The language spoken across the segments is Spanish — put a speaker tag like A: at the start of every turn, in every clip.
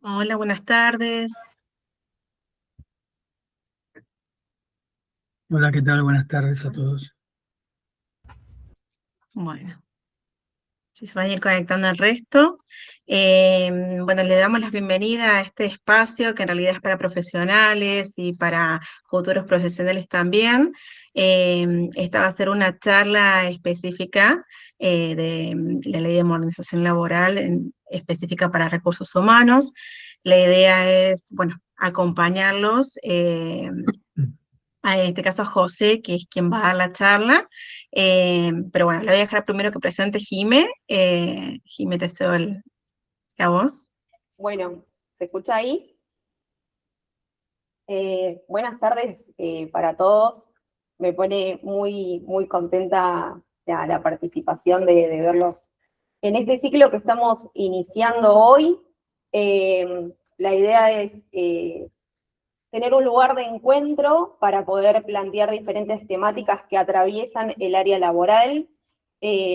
A: Hola, buenas tardes.
B: Hola, ¿qué tal? Buenas tardes a todos.
A: Bueno, si se va a ir conectando el resto. Bueno, le damos la bienvenida a este espacio que en realidad es para profesionales y para futuros profesionales también. Esta va a ser una charla específica de la Ley de Modernización Laboral específica para recursos humanos. La idea es, bueno, acompañarlos. En este caso a José, que es quien va a dar la charla. Pero bueno, le voy a dejar primero que presente Jime. Jime, te cedo la voz.
C: Bueno, ¿se escucha ahí? Buenas tardes para todos. Me pone muy contenta la participación de verlos en este ciclo que estamos iniciando hoy. La idea es tener un lugar de encuentro para poder plantear diferentes temáticas que atraviesan el área laboral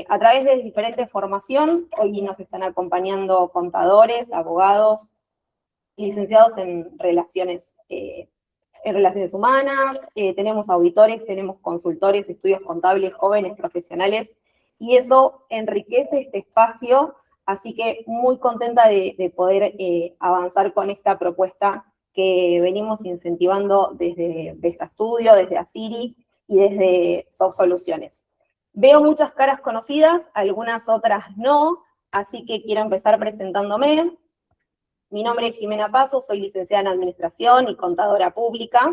C: a través de diferentes formación. Hoy nos están acompañando contadores, abogados, licenciados en relaciones humanas, tenemos auditores, tenemos consultores, estudios contables, jóvenes profesionales, y eso enriquece este espacio, así que muy contenta de poder avanzar con esta propuesta que venimos incentivando desde Vesta Estudio, desde Asiri y desde Soft Soluciones. Veo muchas caras conocidas, algunas otras no, así que quiero empezar presentándome. Mi nombre es Jimena Paso, soy licenciada en Administración y contadora pública.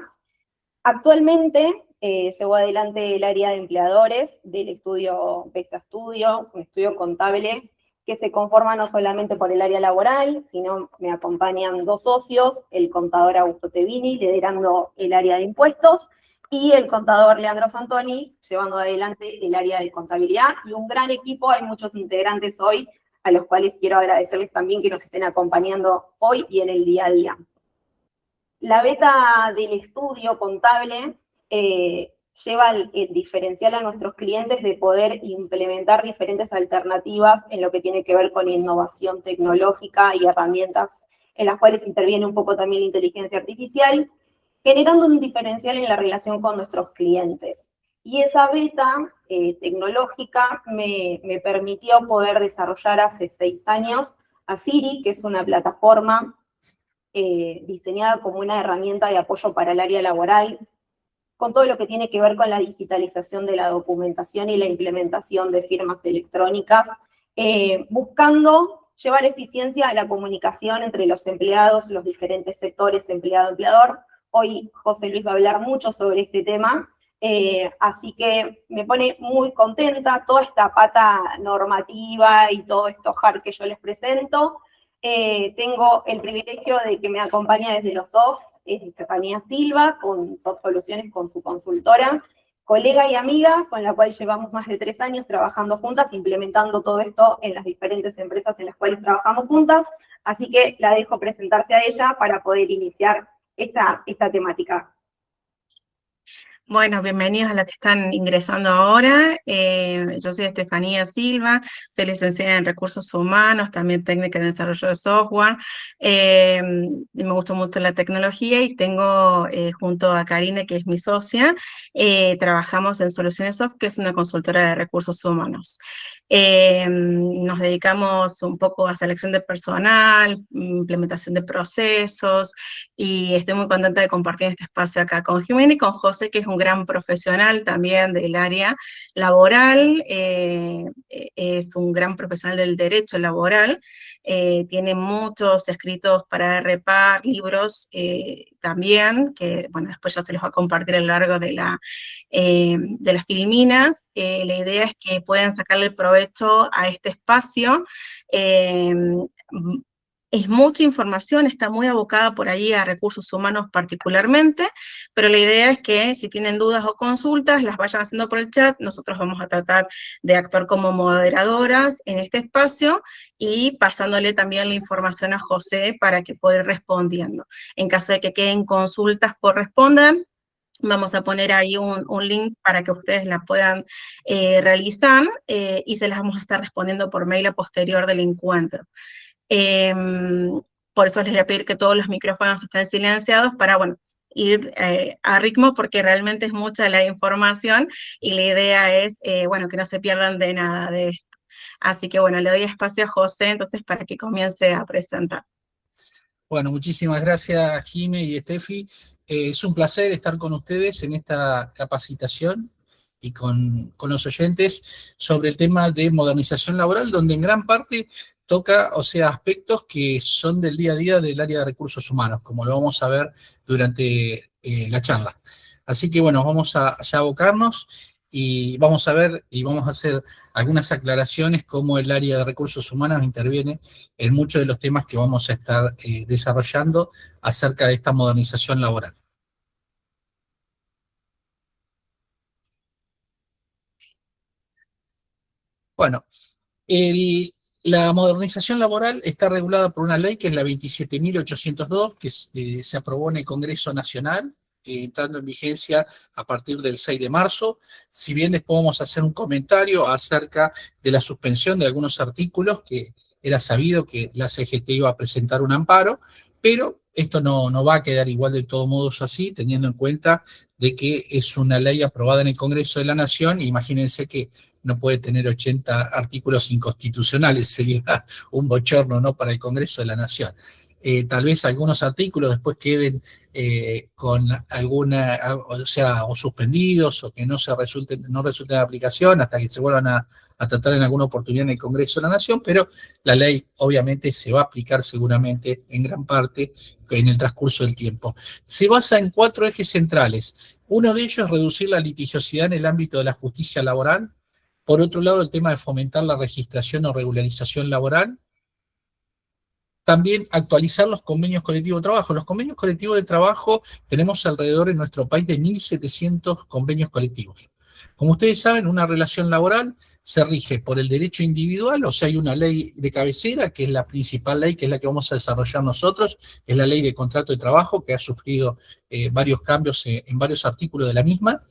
C: Actualmente llevo adelante el área de empleadores del estudio Vesta Estudio, un estudio contable que se conforma no solamente por el área laboral, sino me acompañan dos socios, el contador Augusto Tevini, liderando el área de impuestos, y el contador Leandro Santoni, llevando adelante el área de contabilidad, y un gran equipo, hay muchos integrantes hoy, a los cuales quiero agradecerles también que nos estén acompañando hoy y en el día a día. La beta del estudio contable lleva el diferencial a nuestros clientes de poder implementar diferentes alternativas en lo que tiene que ver con innovación tecnológica y herramientas en las cuales interviene un poco también la inteligencia artificial, generando un diferencial en la relación con nuestros clientes. Y esa beta tecnológica me permitió poder desarrollar hace 6 años Asiri, que es una plataforma diseñada como una herramienta de apoyo para el área laboral, con todo lo que tiene que ver con la digitalización de la documentación y la implementación de firmas electrónicas, buscando llevar eficiencia a la comunicación entre los empleados, los diferentes sectores, empleado-empleador. Hoy José Luis va a hablar mucho sobre este tema, así que me pone muy contenta toda esta pata normativa y todo esto hard que yo les presento. Tengo el privilegio de que me acompaña desde los soft Estefanía Silva, con Soft Soluciones, con su consultora, colega y amiga, con la cual llevamos más de 3 años trabajando juntas, implementando todo esto en las diferentes empresas en las cuales trabajamos juntas, así que la dejo presentarse a ella para poder iniciar esta temática.
A: Bueno, bienvenidos a los que están ingresando ahora. Yo soy Estefanía Silva, soy licenciada en Recursos Humanos, también técnica en desarrollo de software. Me gusta mucho la tecnología y tengo junto a Karina, que es mi socia, trabajamos en Soluciones Soft, que es una consultora de recursos humanos. Nos dedicamos un poco a selección de personal, implementación de procesos, y estoy muy contenta de compartir este espacio acá con Jimena y con José, que es un gran profesional también del área laboral, es un gran profesional del derecho laboral, tiene muchos escritos para repar, libros también, que bueno, después ya se los va a compartir a lo largo de las filminas. La idea es que puedan sacarle el provecho a este espacio. Es mucha información, está muy abocada por ahí a recursos humanos particularmente, pero la idea es que si tienen dudas o consultas, las vayan haciendo por el chat. Nosotros vamos a tratar de actuar como moderadoras en este espacio y pasándole también la información a José para que pueda ir respondiendo. En caso de que queden consultas por responder, vamos a poner ahí un link para que ustedes la puedan realizar y se las vamos a estar respondiendo por mail a posterior del encuentro. por eso les voy a pedir que todos los micrófonos estén silenciados para, bueno, ir a ritmo porque realmente es mucha la información y la idea es, bueno, que no se pierdan de nada de esto. Así que bueno, le doy espacio a José entonces para que comience a presentar.
B: Bueno, muchísimas gracias, Jime y Estefi. Es un placer estar con ustedes en esta capacitación y con los oyentes sobre el tema de modernización laboral, donde en gran parte toca, o sea, aspectos que son del día a día del área de recursos humanos, como lo vamos a ver durante la charla. Así que bueno, vamos a ya abocarnos y vamos a ver y vamos a hacer algunas aclaraciones cómo el área de recursos humanos interviene en muchos de los temas que vamos a estar desarrollando acerca de esta modernización laboral. Bueno, la modernización laboral está regulada por una ley que es la 27.802, que se aprobó en el Congreso Nacional, entrando en vigencia a partir del 6 de marzo. Si bien después vamos a hacer un comentario acerca de la suspensión de algunos artículos, que era sabido que la CGT iba a presentar un amparo, pero esto no va a quedar igual de todos modos así, teniendo en cuenta de que es una ley aprobada en el Congreso de la Nación. Imagínense que no puede tener 80 artículos inconstitucionales, sería un bochorno, ¿no?, para el Congreso de la Nación. Tal vez algunos artículos después queden con alguna, o sea, o suspendidos, o que no resulten de aplicación hasta que se vuelvan a tratar en alguna oportunidad en el Congreso de la Nación, pero la ley obviamente se va a aplicar seguramente en gran parte en el transcurso del tiempo. Se basa en 4 ejes centrales. Uno de ellos es reducir la litigiosidad en el ámbito de la justicia laboral. Por otro lado, el tema de fomentar la registración o regularización laboral. También actualizar los convenios colectivos de trabajo. Los convenios colectivos de trabajo tenemos alrededor en nuestro país de 1.700 convenios colectivos. Como ustedes saben, una relación laboral se rige por el derecho individual, o sea, hay una ley de cabecera, que es la principal ley, que es la que vamos a desarrollar nosotros, es la ley de contrato de trabajo, que ha sufrido varios cambios en varios artículos de la misma,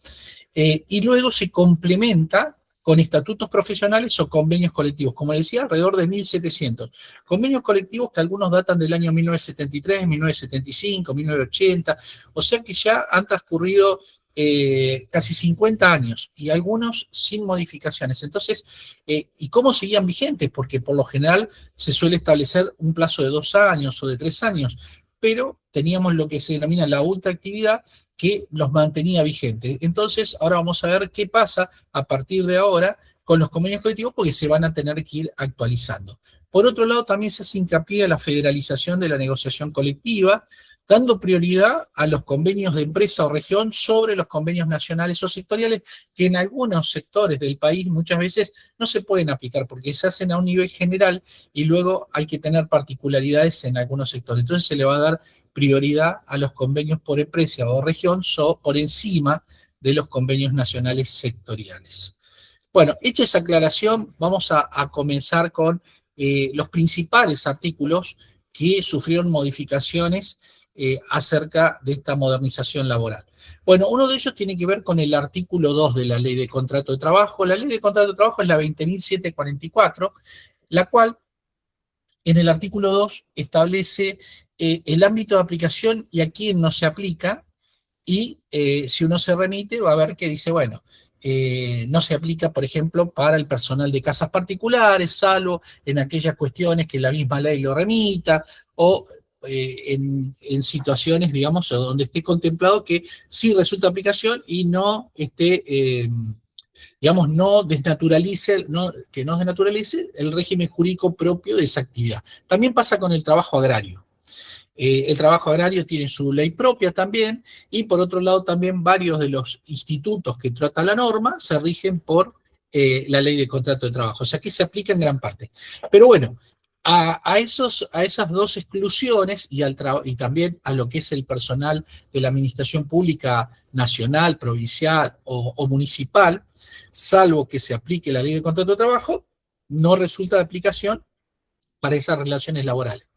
B: y luego se complementa con estatutos profesionales o convenios colectivos, como decía, alrededor de 1.700. Convenios colectivos que algunos datan del año 1973, 1975, 1980, o sea que ya han transcurrido casi 50 años, y algunos sin modificaciones. Entonces, ¿y cómo seguían vigentes? Porque por lo general se suele establecer un plazo de 2 años o de 3 años, pero teníamos lo que se denomina la ultraactividad, que los mantenía vigentes. Entonces, ahora vamos a ver qué pasa a partir de ahora con los convenios colectivos, porque se van a tener que ir actualizando. Por otro lado, también se hace hincapié en la federalización de la negociación colectiva, dando prioridad a los convenios de empresa o región sobre los convenios nacionales o sectoriales, que en algunos sectores del país muchas veces no se pueden aplicar porque se hacen a un nivel general y luego hay que tener particularidades en algunos sectores. Entonces se le va a dar prioridad a los convenios por empresa o región por encima de los convenios nacionales sectoriales. Bueno, hecha esa aclaración, vamos a comenzar con los principales artículos que sufrieron modificaciones acerca de esta modernización laboral. Bueno, uno de ellos tiene que ver con el artículo 2 de la Ley de Contrato de Trabajo. La Ley de Contrato de Trabajo es la 20.744, la cual en el artículo 2 establece el ámbito de aplicación y a quién no se aplica, y si uno se remite va a ver que dice, bueno, no se aplica, por ejemplo, para el personal de casas particulares, salvo en aquellas cuestiones que la misma ley lo remita, o en situaciones, digamos, donde esté contemplado que sí resulta aplicación y no esté, digamos, que no desnaturalice el régimen jurídico propio de esa actividad. También pasa con el trabajo agrario. El trabajo agrario tiene su ley propia también, y por otro lado también varios de los institutos que trata la norma se rigen por la ley de contrato de trabajo, o sea que se aplica en gran parte. Pero bueno, a esas dos exclusiones y también a lo que es el personal de la administración pública nacional, provincial o municipal, salvo que se aplique la ley de contrato de trabajo, no resulta de aplicación para esas relaciones laborales.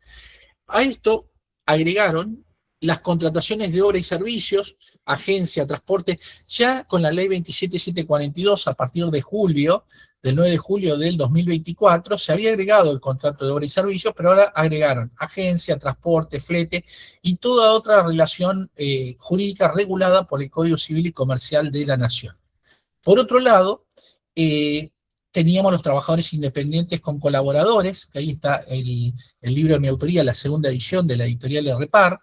B: A esto agregaron las contrataciones de obra y servicios, agencia, transporte, ya con la ley 27742 a partir de julio, del 9 de julio del 2024, se había agregado el contrato de obra y servicios, pero ahora agregaron agencia, transporte, flete y toda otra relación jurídica regulada por el Código Civil y Comercial de la Nación. Por otro lado, teníamos los trabajadores independientes con colaboradores, que ahí está el libro de mi autoría, la segunda edición de la editorial de Repar.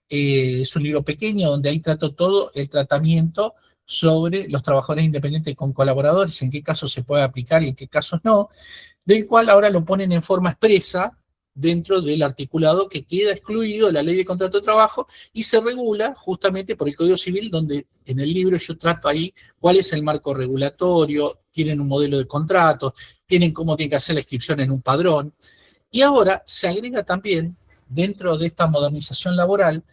B: Es un libro pequeño donde ahí trato todo el tratamiento sobre los trabajadores independientes con colaboradores, en qué casos se puede aplicar y en qué casos no, del cual ahora lo ponen en forma expresa dentro del articulado que queda excluido de la ley de contrato de trabajo y se regula justamente por el Código Civil, donde en el libro yo trato ahí cuál es el marco regulatorio, tienen un modelo de contrato, tienen cómo tiene que hacer la inscripción en un padrón, y ahora se agrega también dentro de esta modernización laboral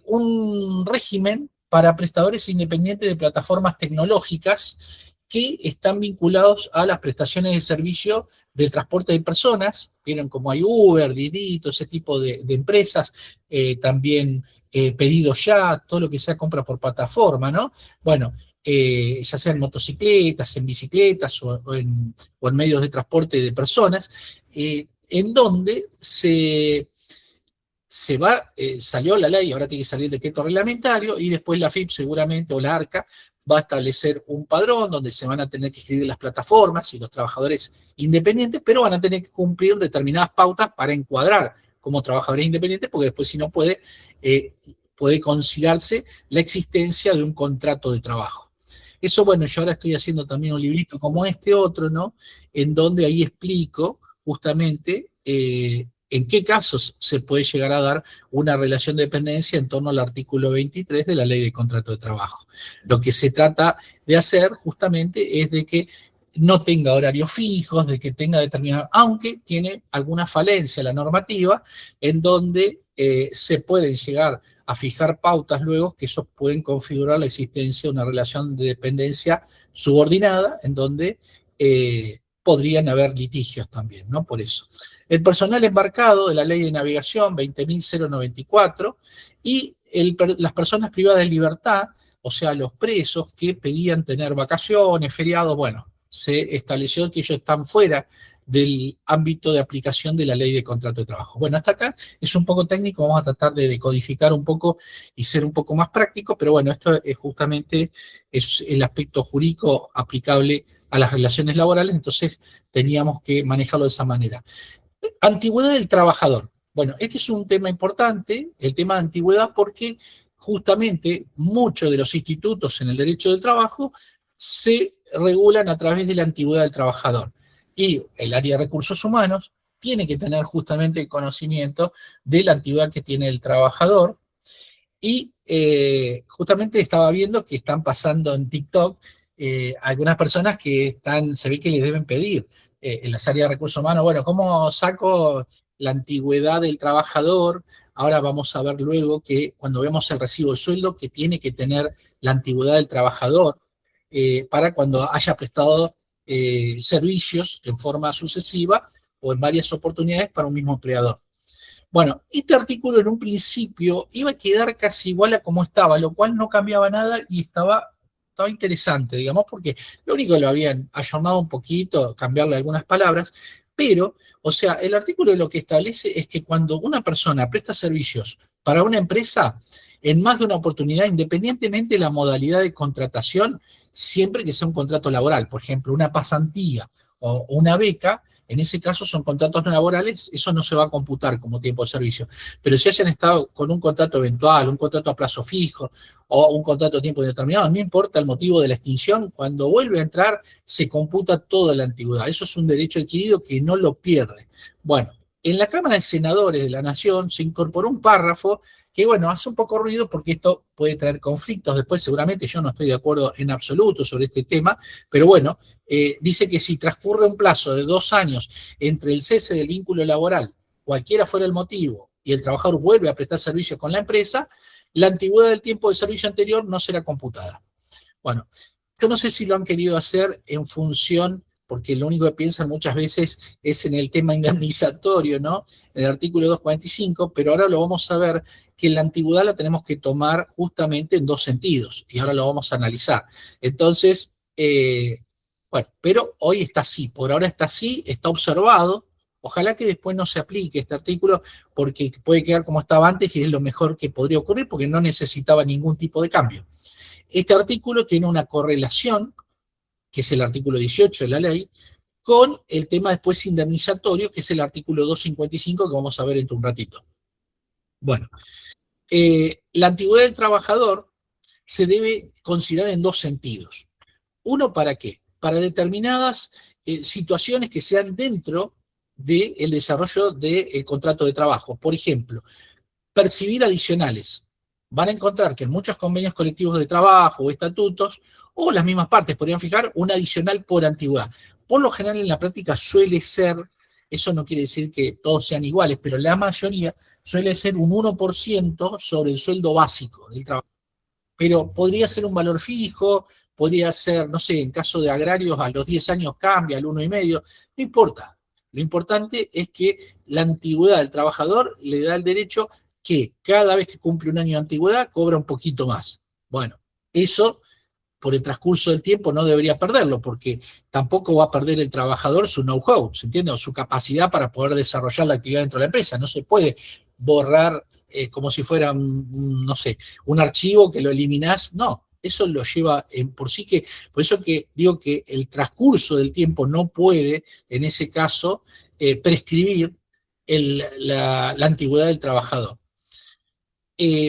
B: un régimen para prestadores independientes de plataformas tecnológicas que están vinculados a las prestaciones de servicio del transporte de personas. Vieron como hay Uber, Didi, todo ese tipo de empresas, también Pedido Ya, todo lo que sea compra por plataforma, ¿no? Bueno, ya sea en motocicletas, en bicicletas o en medios de transporte de personas, en donde salió la ley, ahora tiene que salir el decreto reglamentario, y después la FIP seguramente, o la ARCA, va a establecer un padrón donde se van a tener que escribir las plataformas y los trabajadores independientes, pero van a tener que cumplir determinadas pautas para encuadrar como trabajadores independientes, porque después si no puede conciliarse la existencia de un contrato de trabajo. Eso, bueno, yo ahora estoy haciendo también un librito como este otro, ¿no? En donde ahí explico justamente en qué casos se puede llegar a dar una relación de dependencia en torno al artículo 23 de la Ley de Contrato de Trabajo. Lo que se trata de hacer justamente es de que no tenga horarios fijos, de que tenga determinado, aunque tiene alguna falencia la normativa, en donde se pueden llegar a fijar pautas luego que esos pueden configurar la existencia de una relación de dependencia subordinada, en donde podrían haber litigios también, ¿no? Por eso. El personal embarcado de la Ley de Navegación 20.094 y las personas privadas de libertad, o sea, los presos que pedían tener vacaciones, feriados, bueno, se estableció que ellos están fuera del ámbito de aplicación de la Ley de Contrato de Trabajo. Bueno, hasta acá es un poco técnico, vamos a tratar de decodificar un poco y ser un poco más práctico, pero bueno, esto es justamente el aspecto jurídico aplicable a las relaciones laborales, entonces teníamos que manejarlo de esa manera. Antigüedad del trabajador. Bueno, este es un tema importante, el tema de antigüedad, porque justamente muchos de los institutos en el derecho del trabajo se regulan a través de la antigüedad del trabajador. Y el área de recursos humanos tiene que tener justamente el conocimiento de la antigüedad que tiene el trabajador. Y justamente estaba viendo que están pasando en TikTok algunas personas que se ve que les deben pedir en las áreas de recursos humanos, bueno, ¿cómo saco la antigüedad del trabajador? Ahora vamos a ver luego que cuando vemos el recibo de sueldo, que tiene que tener la antigüedad del trabajador para cuando haya prestado servicios en forma sucesiva o en varias oportunidades para un mismo empleador. Bueno, este artículo en un principio iba a quedar casi igual a como estaba, lo cual no cambiaba nada y estaba interesante, digamos, porque lo único que lo habían ayornado un poquito, cambiarle algunas palabras, pero, o sea, el artículo lo que establece es que cuando una persona presta servicios para una empresa, en más de una oportunidad, independientemente de la modalidad de contratación, siempre que sea un contrato laboral, por ejemplo, una pasantía o una beca, en ese caso son contratos no laborales, eso no se va a computar como tiempo de servicio. Pero si hayan estado con un contrato eventual, un contrato a plazo fijo o un contrato a tiempo indeterminado, no importa el motivo de la extinción, cuando vuelve a entrar se computa toda la antigüedad. Eso es un derecho adquirido que no lo pierde. Bueno, en la Cámara de Senadores de la Nación se incorporó un párrafo que, bueno, hace un poco ruido porque esto puede traer conflictos después, seguramente yo no estoy de acuerdo en absoluto sobre este tema, pero bueno, dice que si transcurre un plazo de 2 años entre el cese del vínculo laboral, cualquiera fuera el motivo, y el trabajador vuelve a prestar servicios con la empresa, la antigüedad del tiempo de servicio anterior no será computada. Bueno, yo no sé si lo han querido hacer en función porque lo único que piensan muchas veces es en el tema indemnizatorio, ¿no? En el artículo 245, pero ahora lo vamos a ver que la antigüedad la tenemos que tomar justamente en dos sentidos, y ahora lo vamos a analizar. Entonces, bueno, pero hoy está así, por ahora está así, está observado. Ojalá que después no se aplique este artículo, porque puede quedar como estaba antes y es lo mejor que podría ocurrir, porque no necesitaba ningún tipo de cambio. Este artículo tiene una correlación, que es el artículo 18 de la ley, con el tema después indemnizatorio, que es el artículo 255, que vamos a ver dentro de un ratito. Bueno, la antigüedad del trabajador se debe considerar en dos sentidos. Uno, ¿para qué? Para determinadas situaciones que sean dentro del desarrollo del contrato de trabajo. Por ejemplo, percibir adicionales. Van a encontrar que en muchos convenios colectivos de trabajo o estatutos, o las mismas partes podrían fijar un adicional por antigüedad. Por lo general en la práctica suele ser, eso no quiere decir que todos sean iguales, pero la mayoría suele ser un 1% sobre el sueldo básico del trabajo. Pero podría ser un valor fijo, podría ser, no sé, en caso de agrarios a los 10 años cambia, al 1,5, no importa. Lo importante es que la antigüedad del trabajador le da el derecho que cada vez que cumple un año de antigüedad cobra un poquito más. Bueno, eso por el transcurso del tiempo no debería perderlo, porque tampoco va a perder el trabajador su know-how, ¿se entiende? O su capacidad para poder desarrollar la actividad dentro de la empresa. No se puede borrar como si fuera, no sé, un archivo que lo eliminás. No, eso lo lleva por sí que, por eso que digo que el transcurso del tiempo no puede, en ese caso, prescribir la antigüedad del trabajador.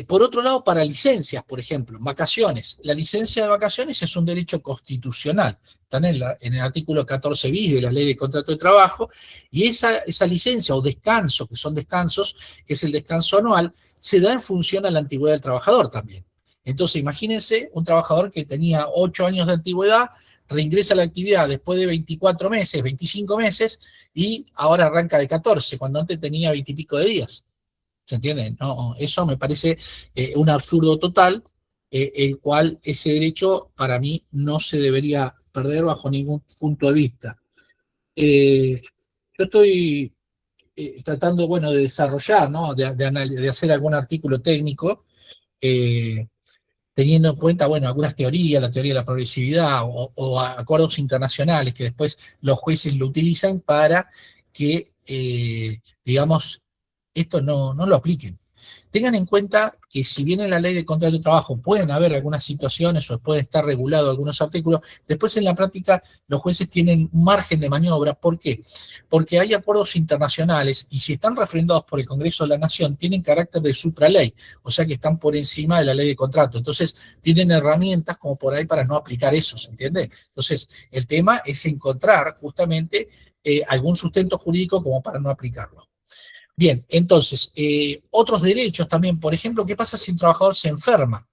B: Por otro lado, para licencias, por ejemplo, vacaciones. La licencia de vacaciones es un derecho constitucional. Están en el artículo 14 bis de la Ley de Contrato de Trabajo, y esa licencia o descanso, que son descansos, que es el descanso anual, se da en función a la antigüedad del trabajador también. Entonces, imagínense un trabajador que tenía 8 años de antigüedad, reingresa a la actividad después de 24 meses, 25 meses, y ahora arranca de 14, cuando antes tenía 20 y pico de días. ¿Se entiende? No, eso me parece un absurdo total, el cual ese derecho para mí no se debería perder bajo ningún punto de vista. Yo estoy tratando, bueno, de desarrollar, ¿no? de hacer algún artículo técnico, teniendo en cuenta, bueno, algunas teorías, la teoría de la progresividad o acuerdos internacionales que después los jueces lo utilizan para que, digamos, esto no lo apliquen. Tengan en cuenta que si bien en la ley de contrato de trabajo pueden haber algunas situaciones o pueden estar regulados algunos artículos, después en la práctica los jueces tienen un margen de maniobra. ¿Por qué? Porque hay acuerdos internacionales y si están refrendados por el Congreso de la Nación tienen carácter de supraley, o sea que están por encima de la ley de contrato. Entonces tienen herramientas como por ahí para no aplicar eso, ¿se entiende? Entonces el tema es encontrar justamente algún sustento jurídico como para no aplicarlo. Bien, entonces, otros derechos también, por ejemplo, ¿qué pasa si un trabajador se enferma?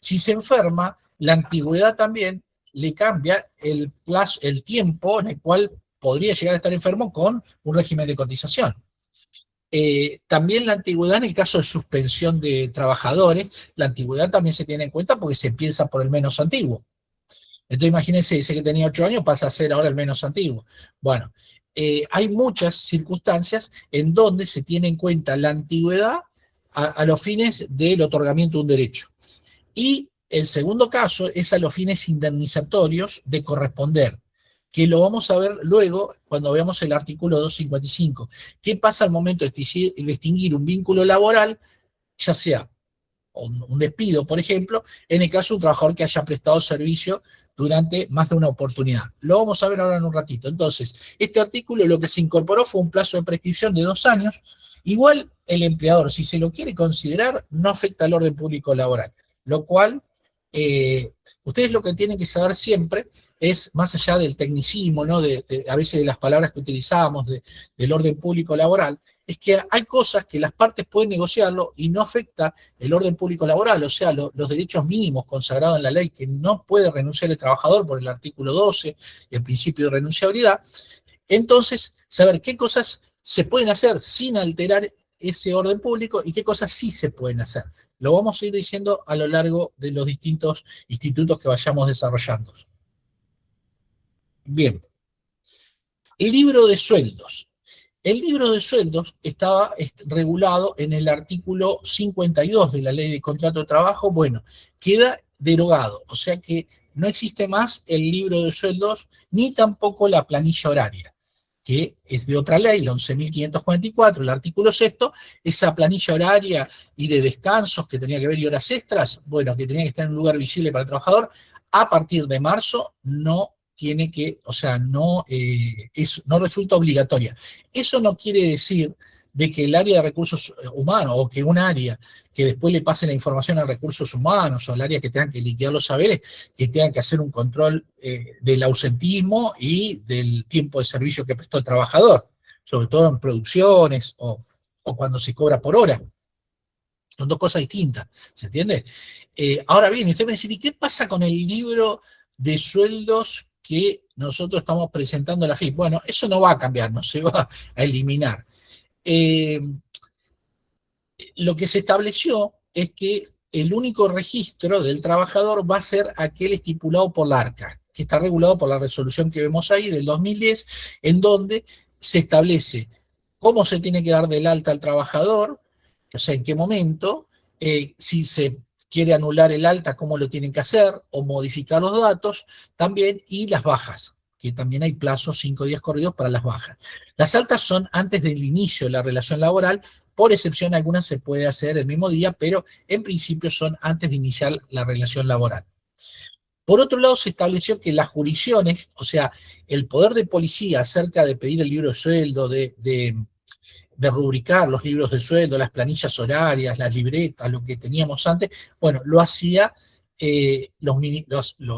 B: Si se enferma, la antigüedad también le cambia el plazo, el tiempo en el cual podría llegar a estar enfermo con un régimen de cotización. También la antigüedad en el caso de suspensión de trabajadores, la antigüedad también se tiene en cuenta porque se empieza por el menos antiguo. Entonces imagínense, ese que tenía 8 años pasa a ser ahora el menos antiguo. Bueno, hay muchas circunstancias en donde se tiene en cuenta la antigüedad a los fines del otorgamiento de un derecho. Y el segundo caso es a los fines indemnizatorios de corresponder, que lo vamos a ver luego cuando veamos el artículo 255. ¿Qué pasa al momento de distinguir un vínculo laboral, ya sea un despido, por ejemplo, en el caso de un trabajador que haya prestado servicio durante más de una oportunidad? Lo vamos a ver ahora en un ratito. Entonces, este artículo lo que se incorporó fue un plazo de prescripción de 2 años. Igual el empleador, si se lo quiere considerar, no afecta al orden público laboral, lo cual ustedes lo que tienen que saber siempre es, más allá del tecnicismo, ¿no? A veces de las palabras que utilizamos, del orden público laboral, es que hay cosas que las partes pueden negociarlo y no afecta el orden público laboral, o sea, los derechos mínimos consagrados en la ley que no puede renunciar el trabajador por el artículo 12 y el principio de renunciabilidad. Entonces, saber qué cosas se pueden hacer sin alterar ese orden público y qué cosas sí se pueden hacer. Lo vamos a ir diciendo a lo largo de los distintos institutos que vayamos desarrollando. Bien. El libro de sueldos. El libro de sueldos estaba regulado en el artículo 52 de la Ley de Contrato de Trabajo. Bueno, queda derogado, o sea que no existe más el libro de sueldos ni tampoco la planilla horaria, que es de otra ley, la 11.544, el artículo sexto. Esa planilla horaria y de descansos que tenía que ver y horas extras, bueno, que tenía que estar en un lugar visible para el trabajador, a partir de marzo no tiene que, o sea, no, no resulta obligatoria. Eso no quiere decir de que el área de recursos humanos, o que un área que después le pase la información a recursos humanos, o al área que tengan que liquidar los saberes, que tengan que hacer un control del ausentismo y del tiempo de servicio que prestó el trabajador, sobre todo en producciones o cuando se cobra por hora. Son dos cosas distintas, ¿se entiende? Ahora bien, usted me dice, ¿y qué pasa con el libro de sueldos que nosotros estamos presentando a la FIP? Bueno, eso no va a cambiar, no se va a eliminar. Lo que se estableció es que el único registro del trabajador va a ser aquel estipulado por la ARCA, que está regulado por la resolución que vemos ahí del 2010, en donde se establece cómo se tiene que dar del alta al trabajador, o sea, en qué momento, si se quiere anular el alta, cómo lo tienen que hacer, o modificar los datos también, y las bajas, que también hay plazos 5 días corridos para las bajas. Las altas son antes del inicio de la relación laboral, por excepción algunas se puede hacer el mismo día, pero en principio son antes de iniciar la relación laboral. Por otro lado, se estableció que las jurisdicciones, o sea, el poder de policía acerca de pedir el libro de sueldo, de rubricar los libros de sueldo, las planillas horarias, las libretas, lo que teníamos antes, bueno, lo hacía, lo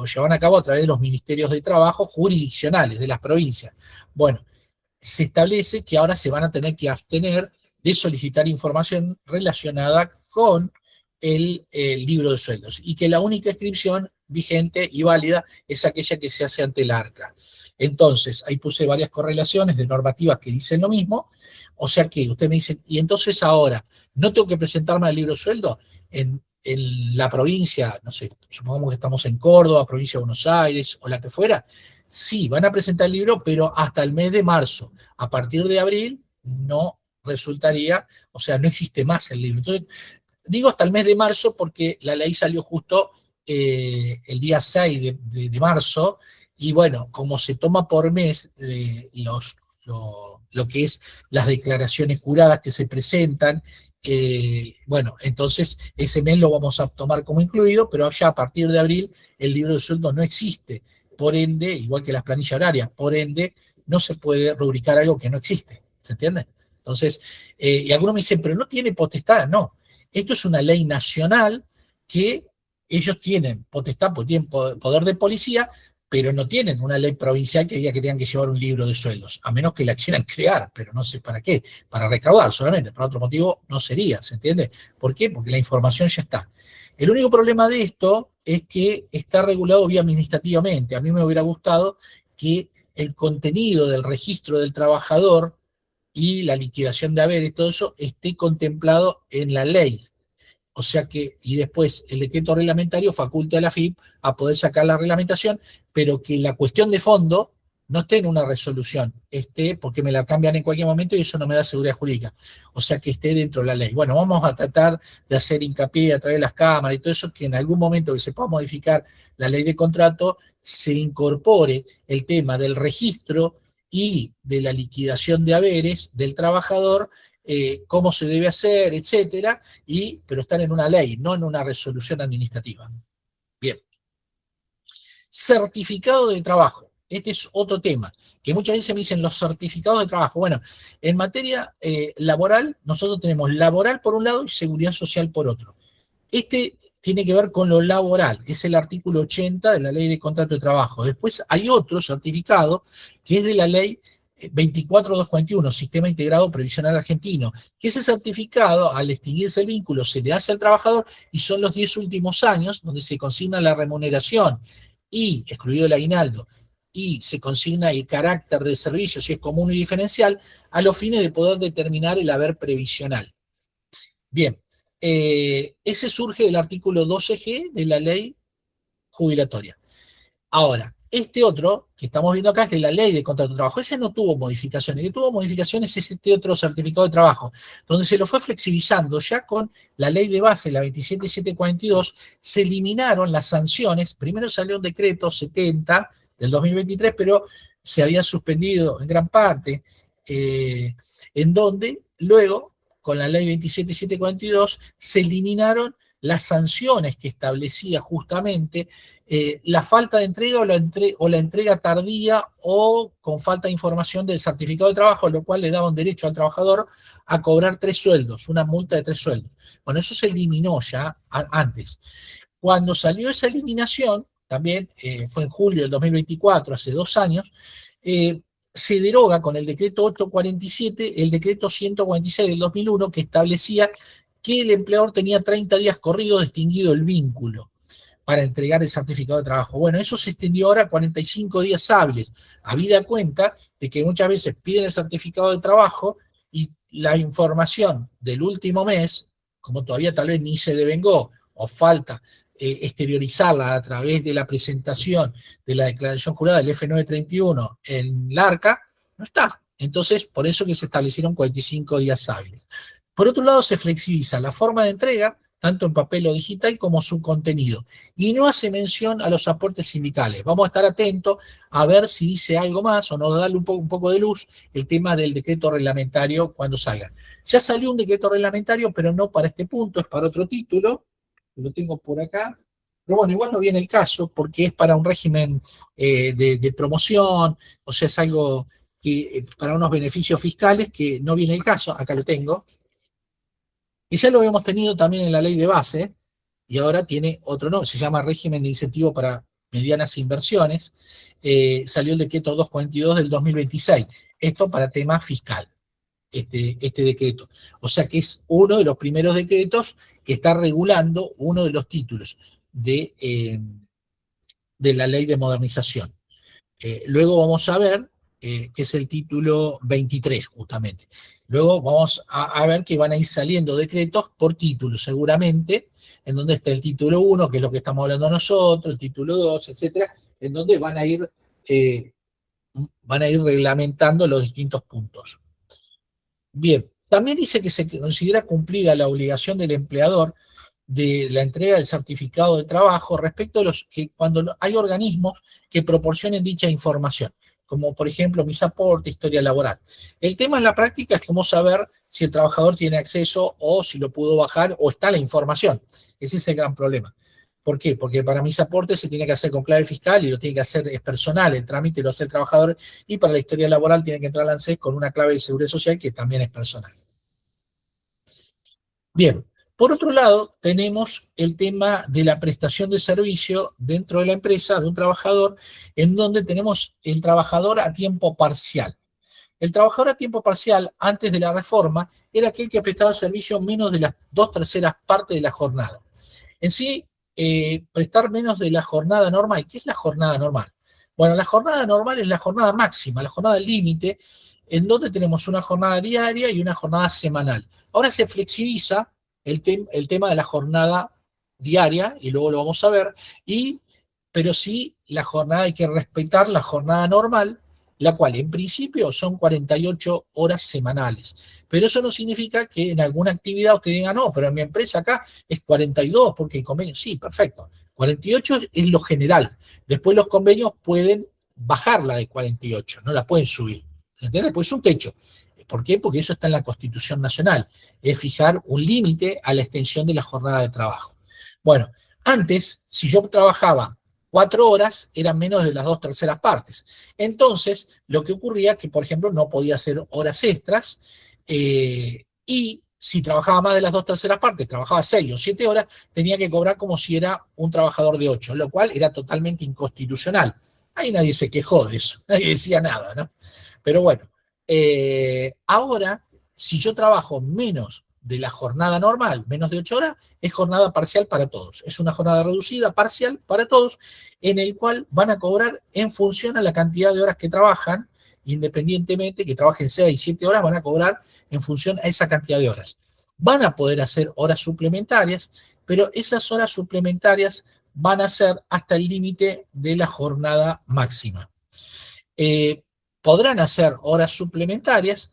B: llevaban a cabo a través de los ministerios de trabajo jurisdiccionales de las provincias. Bueno, se establece que ahora se van a tener que abstener de solicitar información relacionada con el libro de sueldos, y que la única inscripción vigente y válida es aquella que se hace ante el ARCA. Entonces, ahí puse varias correlaciones de normativas que dicen lo mismo, o sea que usted me dice, y entonces ahora, ¿no tengo que presentarme al libro de sueldo? En la provincia, no sé, supongamos que estamos en Córdoba, provincia de Buenos Aires, o la que fuera, sí, van a presentar el libro, pero hasta el mes de marzo. A partir de abril, no resultaría, o sea, no existe más el libro. Entonces, digo hasta el mes de marzo porque la ley salió justo el día 6 de marzo, y bueno, como se toma por mes lo que es las declaraciones juradas que se presentan, bueno, entonces ese mes lo vamos a tomar como incluido, pero ya a partir de abril el libro de sueldo no existe, por ende, igual que las planillas horarias, por ende no se puede rubricar algo que no existe, ¿se entiende? Entonces, y algunos me dicen, pero no tiene potestad, no. Esto es una ley nacional que ellos tienen potestad, pues tienen poder de policía, pero no tienen una ley provincial que diga que tengan que llevar un libro de sueldos, a menos que la quieran crear, pero no sé para qué, para recaudar solamente, para otro motivo no sería, ¿se entiende? ¿Por qué? Porque la información ya está. El único problema de esto es que está regulado vía administrativamente. A mí me hubiera gustado que el contenido del registro del trabajador y la liquidación de haberes, todo eso esté contemplado en la ley. O sea que, y después el decreto reglamentario faculte a la FIP a poder sacar la reglamentación, pero que la cuestión de fondo no esté en una resolución, esté, porque me la cambian en cualquier momento y eso no me da seguridad jurídica. O sea que esté dentro de la ley. Bueno, vamos a tratar de hacer hincapié a través de las cámaras y todo eso, que en algún momento que se pueda modificar la ley de contrato, se incorpore el tema del registro y de la liquidación de haberes del trabajador, cómo se debe hacer, etcétera, pero están en una ley, no en una resolución administrativa. Bien. Certificado de trabajo. Este es otro tema, que muchas veces me dicen los certificados de trabajo. Bueno, en materia laboral, nosotros tenemos laboral por un lado y seguridad social por otro. Este tiene que ver con lo laboral, es el artículo 80 de la Ley de Contrato de Trabajo. Después hay otro certificado que es de la Ley 24241, Sistema Integrado Previsional Argentino, que ese certificado, al extinguirse el vínculo, se le hace al trabajador y son los 10 últimos años donde se consigna la remuneración y, excluido el aguinaldo, y se consigna el carácter de servicio, si es común y diferencial, a los fines de poder determinar el haber previsional. Bien, ese surge del artículo 12G de la ley jubilatoria. Ahora, este otro, que estamos viendo acá, es de la ley de contrato de trabajo. Ese no tuvo modificaciones. El que tuvo modificaciones es este otro certificado de trabajo, donde se lo fue flexibilizando. Ya con la ley de base, la 27742, se eliminaron las sanciones. Primero salió un decreto 70 del 2023, pero se había suspendido en gran parte, en donde luego, con la ley 27742, se eliminaron las sanciones que establecía justamente la falta de entrega o la entrega tardía o con falta de información del certificado de trabajo, lo cual le daba un derecho al trabajador a cobrar 3 sueldos, una multa de 3 sueldos. Bueno, eso se eliminó ya antes. Cuando salió esa eliminación, también fue en julio del 2024, hace 2 años, se deroga con el decreto 847 el decreto 146 del 2001, que establecía que el empleador tenía 30 días corridos distinguido el vínculo para entregar el certificado de trabajo. Bueno, eso se extendió ahora a 45 días hábiles, habida cuenta de que muchas veces piden el certificado de trabajo y la información del último mes, como todavía tal vez ni se devengó o falta exteriorizarla a través de la presentación de la declaración jurada del F931 en la ARCA, no está. Entonces, por eso que se establecieron 45 días hábiles. Por otro lado, se flexibiliza la forma de entrega, tanto en papel o digital, como su contenido. Y no hace mención a los aportes sindicales. Vamos a estar atentos a ver si dice algo más o nos da un poco de luz el tema del decreto reglamentario cuando salga. Ya salió un decreto reglamentario, pero no para este punto, es para otro título. Lo tengo por acá. Pero bueno, igual no viene el caso porque es para un régimen de promoción, o sea, es algo que para unos beneficios fiscales que no viene el caso. Acá lo tengo. Y ya lo habíamos tenido también en la ley de base, y ahora tiene otro nombre, se llama régimen de incentivo para medianas inversiones. Salió el decreto 242 del 2026. Esto para tema fiscal, este decreto. O sea que es uno de los primeros decretos que está regulando uno de los títulos de la ley de modernización. Luego vamos a ver que es el título 23, justamente. Luego vamos a ver que van a ir saliendo decretos por título, seguramente, en donde está el título 1, que es lo que estamos hablando nosotros, el título 2, etcétera, en donde van a ir reglamentando los distintos puntos. Bien, también dice que se considera cumplida la obligación del empleador de la entrega del certificado de trabajo respecto a cuando hay organismos que proporcionen dicha información, como por ejemplo MISAPORTE, historia laboral. El tema en la práctica es cómo saber si el trabajador tiene acceso o si lo pudo bajar o está la información. Ese es el gran problema. ¿Por qué? Porque para MISAPORTE se tiene que hacer con clave fiscal y lo tiene que hacer, es personal, el trámite lo hace el trabajador, y para la historia laboral tiene que entrar al ANSES con una clave de seguridad social que también es personal. Bien. Por otro lado, tenemos el tema de la prestación de servicio dentro de la empresa de un trabajador, en donde tenemos el trabajador a tiempo parcial. El trabajador a tiempo parcial, antes de la reforma, era aquel que prestaba servicio menos de las 2/3 partes de la jornada. En sí, prestar menos de la jornada normal. ¿Qué es la jornada normal? Bueno, la jornada normal es la jornada máxima, la jornada límite, en donde tenemos una jornada diaria y una jornada semanal. Ahora se flexibiliza el tema de la jornada diaria, y luego lo vamos a ver, pero sí la jornada, hay que respetar la jornada normal, la cual en principio son 48 horas semanales. Pero eso no significa que en alguna actividad usted diga, no, pero en mi empresa acá es 42 porque el convenio, sí, perfecto. 48 es lo general. Después los convenios pueden bajarla de 48, no la pueden subir. ¿Entiendes? Pues es un techo. ¿Por qué? Porque eso está en la Constitución Nacional, es fijar un límite a la extensión de la jornada de trabajo. Bueno, antes, si yo trabajaba 4 horas, eran menos de las 2/3 partes. Entonces, lo que ocurría es que, por ejemplo, no podía hacer horas extras, y si trabajaba más de las 2/3 partes, trabajaba 6 o 7 horas, tenía que cobrar como si era un trabajador de 8, lo cual era totalmente inconstitucional. Ahí nadie se quejó de eso, nadie decía nada, ¿no? Pero bueno. Ahora, si yo trabajo menos de la jornada normal, menos de 8 horas, es jornada parcial para todos. Es una jornada reducida, parcial para todos, en el cual van a cobrar en función a la cantidad de horas que trabajan, independientemente que trabajen 6, 7 horas, van a cobrar en función a esa cantidad de horas. Van a poder hacer horas suplementarias, pero esas horas suplementarias van a ser hasta el límite de la jornada máxima. Podrán hacer horas suplementarias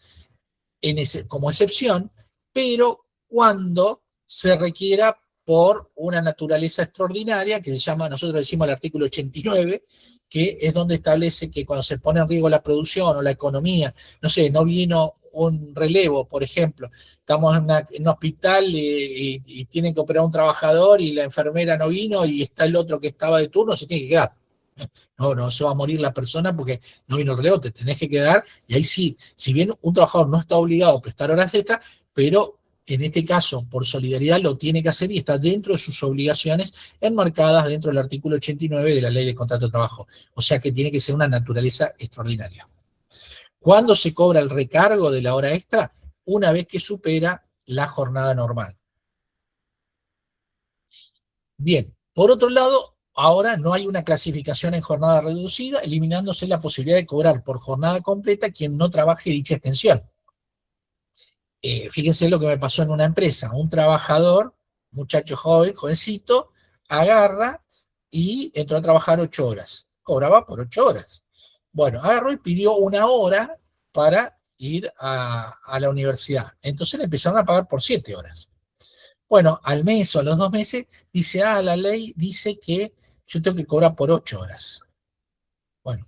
B: como excepción, pero cuando se requiera por una naturaleza extraordinaria, que se llama, nosotros decimos el artículo 89, que es donde establece que cuando se pone en riesgo la producción o la economía, no sé, no vino un relevo, por ejemplo, estamos en un hospital y tienen que operar a un trabajador y la enfermera no vino y está el otro que estaba de turno, se tiene que quedar. No se va a morir la persona porque no vino el relevo, te tenés que quedar, y ahí sí, si bien un trabajador no está obligado a prestar horas extras, pero en este caso, por solidaridad, lo tiene que hacer y está dentro de sus obligaciones enmarcadas dentro del artículo 89 de la Ley de Contrato de Trabajo. O sea que tiene que ser una naturaleza extraordinaria. ¿Cuándo se cobra el recargo de la hora extra? Una vez que supera la jornada normal. Bien, por otro lado, ahora no hay una clasificación en jornada reducida, eliminándose la posibilidad de cobrar por jornada completa quien no trabaje dicha extensión. Fíjense lo que me pasó en una empresa. Un trabajador, muchacho joven, jovencito, agarra y entró a trabajar 8 horas. Cobraba por 8 horas. Bueno, agarró y pidió 1 hora para ir a la universidad. Entonces le empezaron a pagar por 7 horas. Bueno, al mes o a los 2 meses, dice, la ley dice que yo tengo que cobrar por 8 horas. Bueno,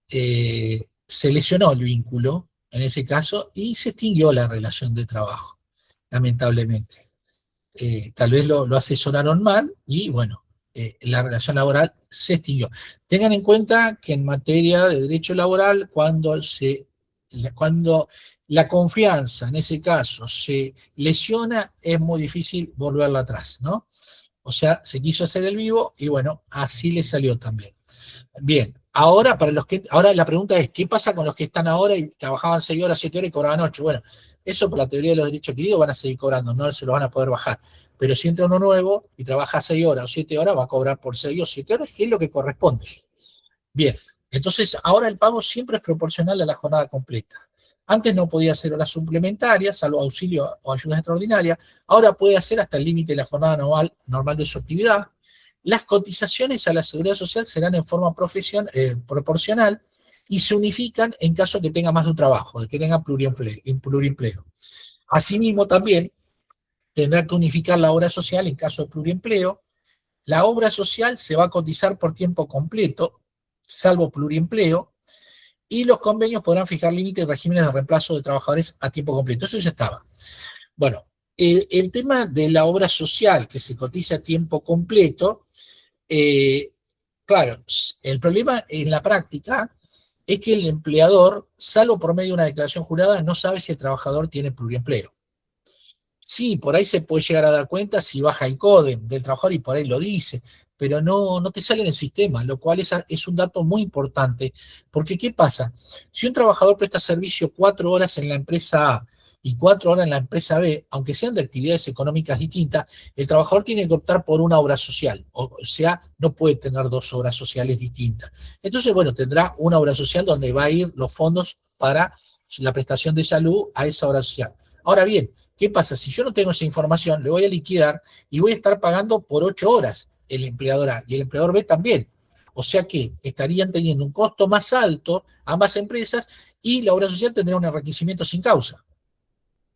B: se lesionó el vínculo en ese caso y se extinguió la relación de trabajo, lamentablemente. Tal vez lo asesoraron mal y bueno, la relación laboral se extinguió. Tengan en cuenta que en materia de derecho laboral, cuando la confianza en ese caso se lesiona, es muy difícil volverla atrás, ¿no? O sea, se quiso hacer el vivo y bueno, así le salió también. Bien, ahora la pregunta es, ¿qué pasa con los que están ahora y trabajaban 6 horas, 7 horas y cobraban 8? Bueno, eso por la teoría de los derechos adquiridos van a seguir cobrando, no se lo van a poder bajar. Pero si entra uno nuevo y trabaja 6 horas o 7 horas, va a cobrar por 6 o 7 horas, que es lo que corresponde. Bien, entonces ahora el pago siempre es proporcional a la jornada completa. Antes no podía hacer horas suplementarias, salvo auxilio o ayudas extraordinarias. Ahora puede hacer hasta el límite de la jornada normal de su actividad. Las cotizaciones a la Seguridad Social serán en forma proporcional y se unifican en caso que tenga más de un trabajo, de que tenga pluriempleo. Asimismo, también tendrá que unificar la obra social en caso de pluriempleo. La obra social se va a cotizar por tiempo completo, salvo pluriempleo, y los convenios podrán fijar límites y regímenes de reemplazo de trabajadores a tiempo completo. Eso ya estaba. Bueno, el tema de la obra social que se cotiza a tiempo completo, claro, el problema en la práctica es que el empleador, salvo por medio de una declaración jurada, no sabe si el trabajador tiene pluriempleo. Sí, por ahí se puede llegar a dar cuenta si baja el CODEM del trabajador y por ahí lo dice, pero no te sale en el sistema, lo cual es un dato muy importante, porque ¿qué pasa? Si un trabajador presta servicio 4 horas en la empresa A y 4 horas en la empresa B, aunque sean de actividades económicas distintas, el trabajador tiene que optar por una obra social, o sea, no puede tener 2 obras sociales distintas. Entonces, bueno, tendrá una obra social donde va a ir los fondos para la prestación de salud a esa obra social. Ahora bien, ¿qué pasa? Si yo no tengo esa información, le voy a liquidar y voy a estar pagando por 8 horas el empleador A y el empleador B también. O sea que estarían teniendo un costo más alto ambas empresas y la obra social tendría un enriquecimiento sin causa,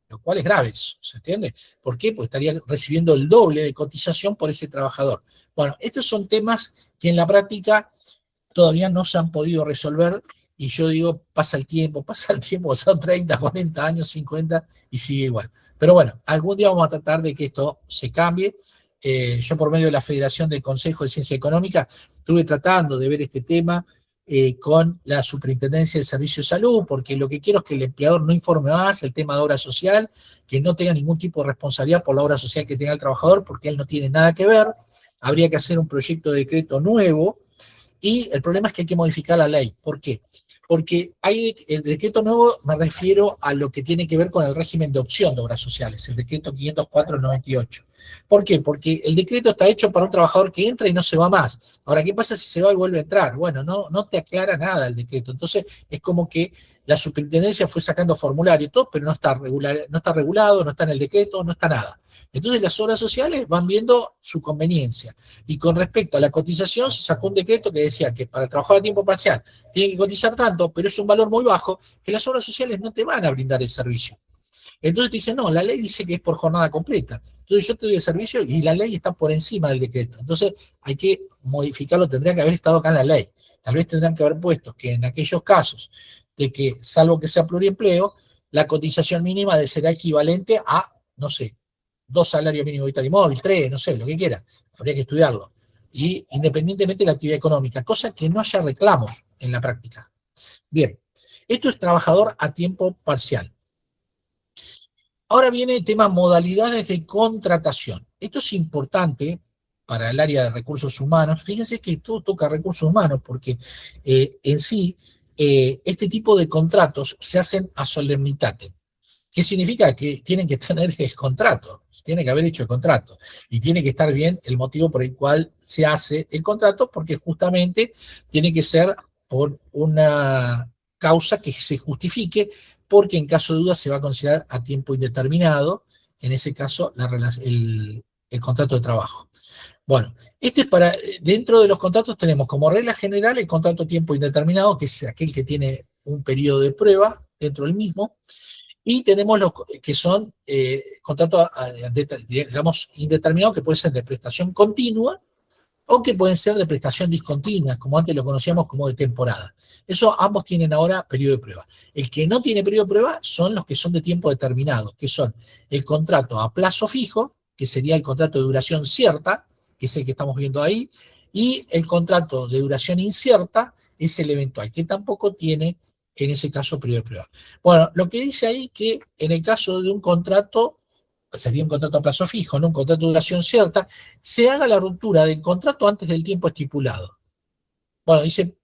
B: lo cual es grave, ¿se entiende? ¿Por qué? Porque estaría recibiendo el doble de cotización por ese trabajador. Bueno, estos son temas que en la práctica todavía no se han podido resolver. Y yo digo, pasa el tiempo, son 30, 40 años, 50 y sigue igual. Pero bueno, algún día vamos a tratar de que esto se cambie. Yo por medio de la Federación del Consejo de Ciencia Económica estuve tratando de ver este tema con la Superintendencia de Servicios de Salud, porque lo que quiero es que el empleador no informe más el tema de obra social, que no tenga ningún tipo de responsabilidad por la obra social que tenga el trabajador, porque él no tiene nada que ver. Habría que hacer un proyecto de decreto nuevo. Y el problema es que hay que modificar la ley. ¿Por qué? Porque el decreto nuevo, me refiero a lo que tiene que ver con el régimen de opción de obras sociales, el decreto 504 del 98. ¿Por qué? Porque el decreto está hecho para un trabajador que entra y no se va más. Ahora, ¿qué pasa si se va y vuelve a entrar? Bueno, no te aclara nada el decreto. Entonces, es como que la superintendencia fue sacando formulario y todo, pero no está regulado, no está en el decreto, no está nada. Entonces, las obras sociales van viendo su conveniencia. Y con respecto a la cotización, se sacó un decreto que decía que para trabajar a tiempo parcial tiene que cotizar tanto, pero es un valor muy bajo, que las obras sociales no te van a brindar el servicio. Entonces te dicen, no, la ley dice que es por jornada completa. Entonces yo te doy el servicio y la ley está por encima del decreto. Entonces hay que modificarlo, tendría que haber estado acá en la ley. Tal vez tendrán que haber puesto que en aquellos casos de que, salvo que sea pluriempleo, la cotización mínima será equivalente a, no sé, 2 salarios mínimos vitales móvil, 3, no sé, lo que quiera. Habría que estudiarlo. Y independientemente de la actividad económica, cosa que no haya reclamos en la práctica. Bien, esto es trabajador a tiempo parcial. Ahora viene el tema modalidades de contratación. Esto es importante para el área de recursos humanos. Fíjense que todo toca recursos humanos porque en sí este tipo de contratos se hacen a solemnitate. ¿Qué significa? Que tienen que tener el contrato, tiene que haber hecho el contrato y tiene que estar bien el motivo por el cual se hace el contrato, porque justamente tiene que ser por una causa que se justifique, porque en caso de duda se va a considerar a tiempo indeterminado, en ese caso el contrato de trabajo. Bueno, este es para, dentro de los contratos tenemos como regla general el contrato a tiempo indeterminado, que es aquel que tiene un periodo de prueba dentro del mismo, y tenemos los que son contratos, digamos, indeterminados, que pueden ser de prestación continua o que pueden ser de prestación discontinua, como antes lo conocíamos como de temporada. Eso ambos tienen ahora periodo de prueba. El que no tiene periodo de prueba son los que son de tiempo determinado, que son el contrato a plazo fijo, que sería el contrato de duración cierta, que es el que estamos viendo ahí, y el contrato de duración incierta es el eventual, que tampoco tiene en ese caso periodo de prueba. Bueno, lo que dice ahí que en el caso de un contrato, sería un contrato a plazo fijo, no un contrato de duración cierta, se haga la ruptura del contrato antes del tiempo estipulado. Bueno, dice,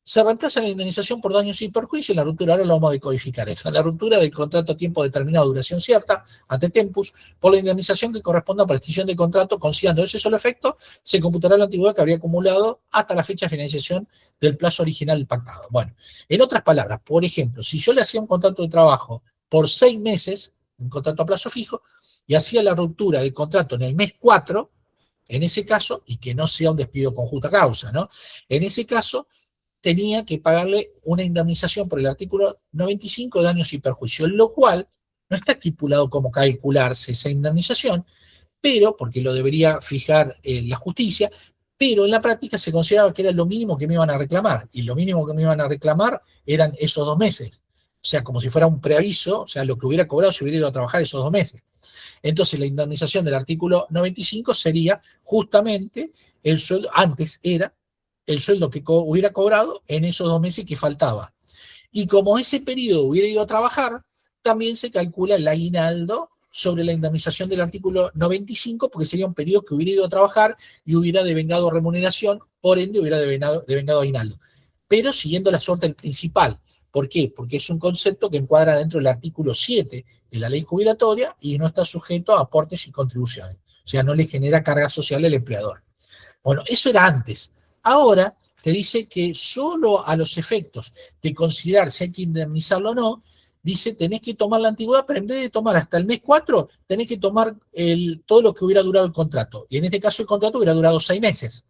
B: se reemplaza la indemnización por daños y perjuicios, la ruptura, ahora lo vamos a decodificar eso, la ruptura del contrato a tiempo determinado, duración cierta, ante tempus, por la indemnización que corresponda a prescripción del contrato, considerando ese solo efecto, se computará la antigüedad que habría acumulado hasta la fecha de finalización del plazo original pactado. Bueno, en otras palabras, por ejemplo, si yo le hacía un contrato de trabajo por 6 meses, un contrato a plazo fijo, y hacía la ruptura del contrato en el mes 4, en ese caso, y que no sea un despido con justa causa, ¿no? En ese caso, tenía que pagarle una indemnización por el artículo 95 de daños y perjuicios, lo cual no está estipulado cómo calcularse esa indemnización, pero, porque lo debería fijar la justicia, pero en la práctica se consideraba que era lo mínimo que me iban a reclamar, y lo mínimo que me iban a reclamar eran esos 2 meses. O sea, como si fuera un preaviso, o sea, lo que hubiera cobrado si hubiera ido a trabajar esos 2 meses. Entonces, la indemnización del artículo 95 sería justamente el sueldo, antes era el sueldo que hubiera cobrado en esos 2 meses que faltaba. Y como ese periodo hubiera ido a trabajar, también se calcula el aguinaldo sobre la indemnización del artículo 95, porque sería un periodo que hubiera ido a trabajar y hubiera devengado remuneración, por ende hubiera devengado aguinaldo. Pero siguiendo la suerte del principal. ¿Por qué? Porque es un concepto que encuadra dentro del artículo 7 de la ley jubilatoria y no está sujeto a aportes y contribuciones. O sea, no le genera carga social al empleador. Bueno, eso era antes. Ahora te dice que solo a los efectos de considerar si hay que indemnizarlo o no, dice tenés que tomar la antigüedad, pero en vez de tomar hasta el mes 4, tenés que tomar todo lo que hubiera durado el contrato. Y en este caso el contrato hubiera durado 6 meses.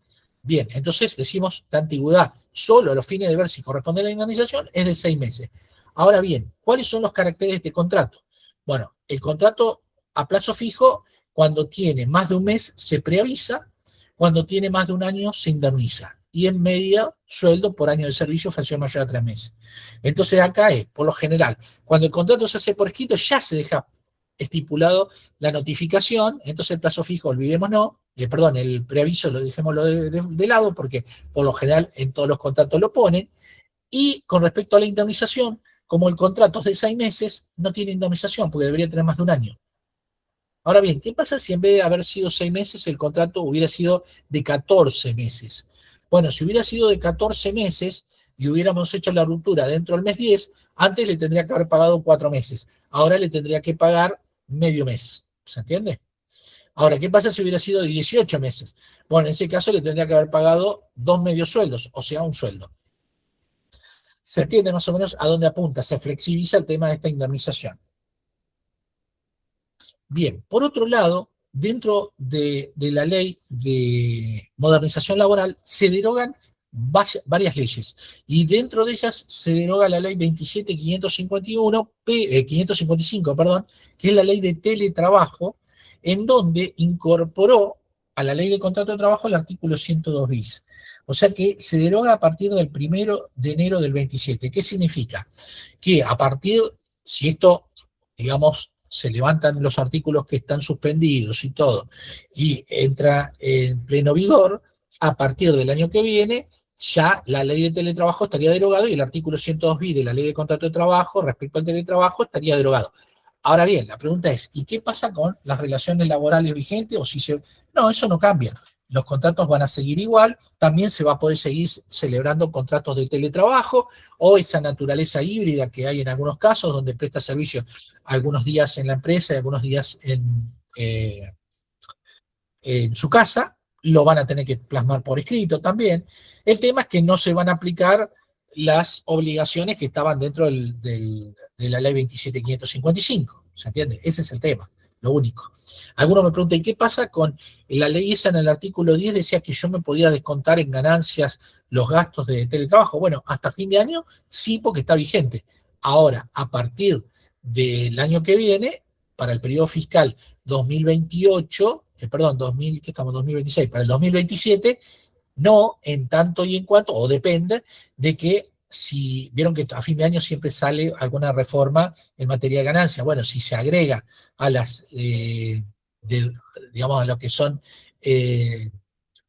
B: Bien, entonces decimos la antigüedad solo a los fines de ver si corresponde a la indemnización es de 6 meses. Ahora bien, ¿cuáles son los caracteres de este contrato? Bueno, el contrato a plazo fijo, cuando tiene más de un mes, se preavisa, cuando tiene más de un año, se indemniza. Y en media, sueldo por año de servicio fracción mayor a 3 meses. Entonces acá es, por lo general, cuando el contrato se hace por escrito, ya se deja estipulado la notificación, entonces el plazo fijo, olvidémonos, perdón, el preaviso lo dejémoslo de lado, porque por lo general en todos los contratos lo ponen, y con respecto a la indemnización, como el contrato es de 6 meses, no tiene indemnización, porque debería tener más de un año. Ahora bien, ¿qué pasa si en vez de haber sido 6 meses, el contrato hubiera sido de 14 meses? Bueno, si hubiera sido de 14 meses y hubiéramos hecho la ruptura dentro del mes 10, antes le tendría que haber pagado 4 meses. Ahora le tendría que pagar medio mes. ¿Se entiende? Ahora, ¿qué pasa si hubiera sido de 18 meses? Bueno, en ese caso le tendría que haber pagado 2 medios sueldos, o sea, un sueldo. Se entiende más o menos a dónde apunta, se flexibiliza el tema de esta indemnización. Bien, por otro lado, dentro de la ley de modernización laboral se derogan varias leyes, y dentro de ellas se deroga la ley 27.551, 555, perdón, que es la ley de teletrabajo, en donde incorporó a la ley de contrato de trabajo el artículo 102 bis. O sea que se deroga a partir del 1 de enero del 27. ¿Qué significa? Que a partir, si esto, digamos, se levantan los artículos que están suspendidos y todo, y entra en pleno vigor, a partir del año que viene, ya la ley de teletrabajo estaría derogado y el artículo 102 bis de la ley de contrato de trabajo respecto al teletrabajo estaría derogado. Ahora bien, la pregunta es, ¿y qué pasa con las relaciones laborales vigentes? No, eso no cambia. Los contratos van a seguir igual, también se va a poder seguir celebrando contratos de teletrabajo o esa naturaleza híbrida que hay en algunos casos donde presta servicio algunos días en la empresa y algunos días en su casa, lo van a tener que plasmar por escrito también. El tema es que no se van a aplicar las obligaciones que estaban dentro de la ley 27.555, ¿se entiende? Ese es el tema, lo único. Algunos me preguntan, ¿y qué pasa con la ley esa en el artículo 10? Decía que yo me podía descontar en ganancias los gastos de teletrabajo. Bueno, hasta fin de año sí, porque está vigente. Ahora, a partir del año que viene, para el periodo fiscal 2028, perdón, 2000, ¿qué estamos? 2026, para el 2027, no en tanto y en cuanto, o depende de que si vieron que a fin de año siempre sale alguna reforma en materia de ganancia. Bueno, si se agrega a las, digamos, a lo que son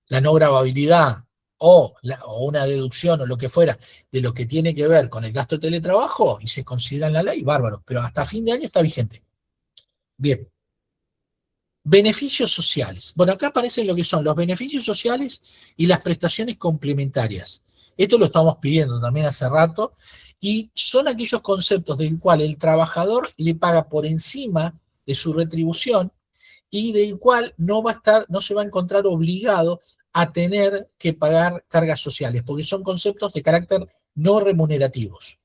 B: la no gravabilidad o una deducción o lo que fuera de lo que tiene que ver con el gasto de teletrabajo y se considera en la ley, bárbaro, pero hasta fin de año está vigente. Bien. Beneficios sociales. Bueno, acá aparecen lo que son los beneficios sociales y las prestaciones complementarias. Esto lo estamos pidiendo también hace rato, y son aquellos conceptos del cual el trabajador le paga por encima de su retribución y del cual no se va a encontrar obligado a tener que pagar cargas sociales, porque son conceptos de carácter no remunerativos.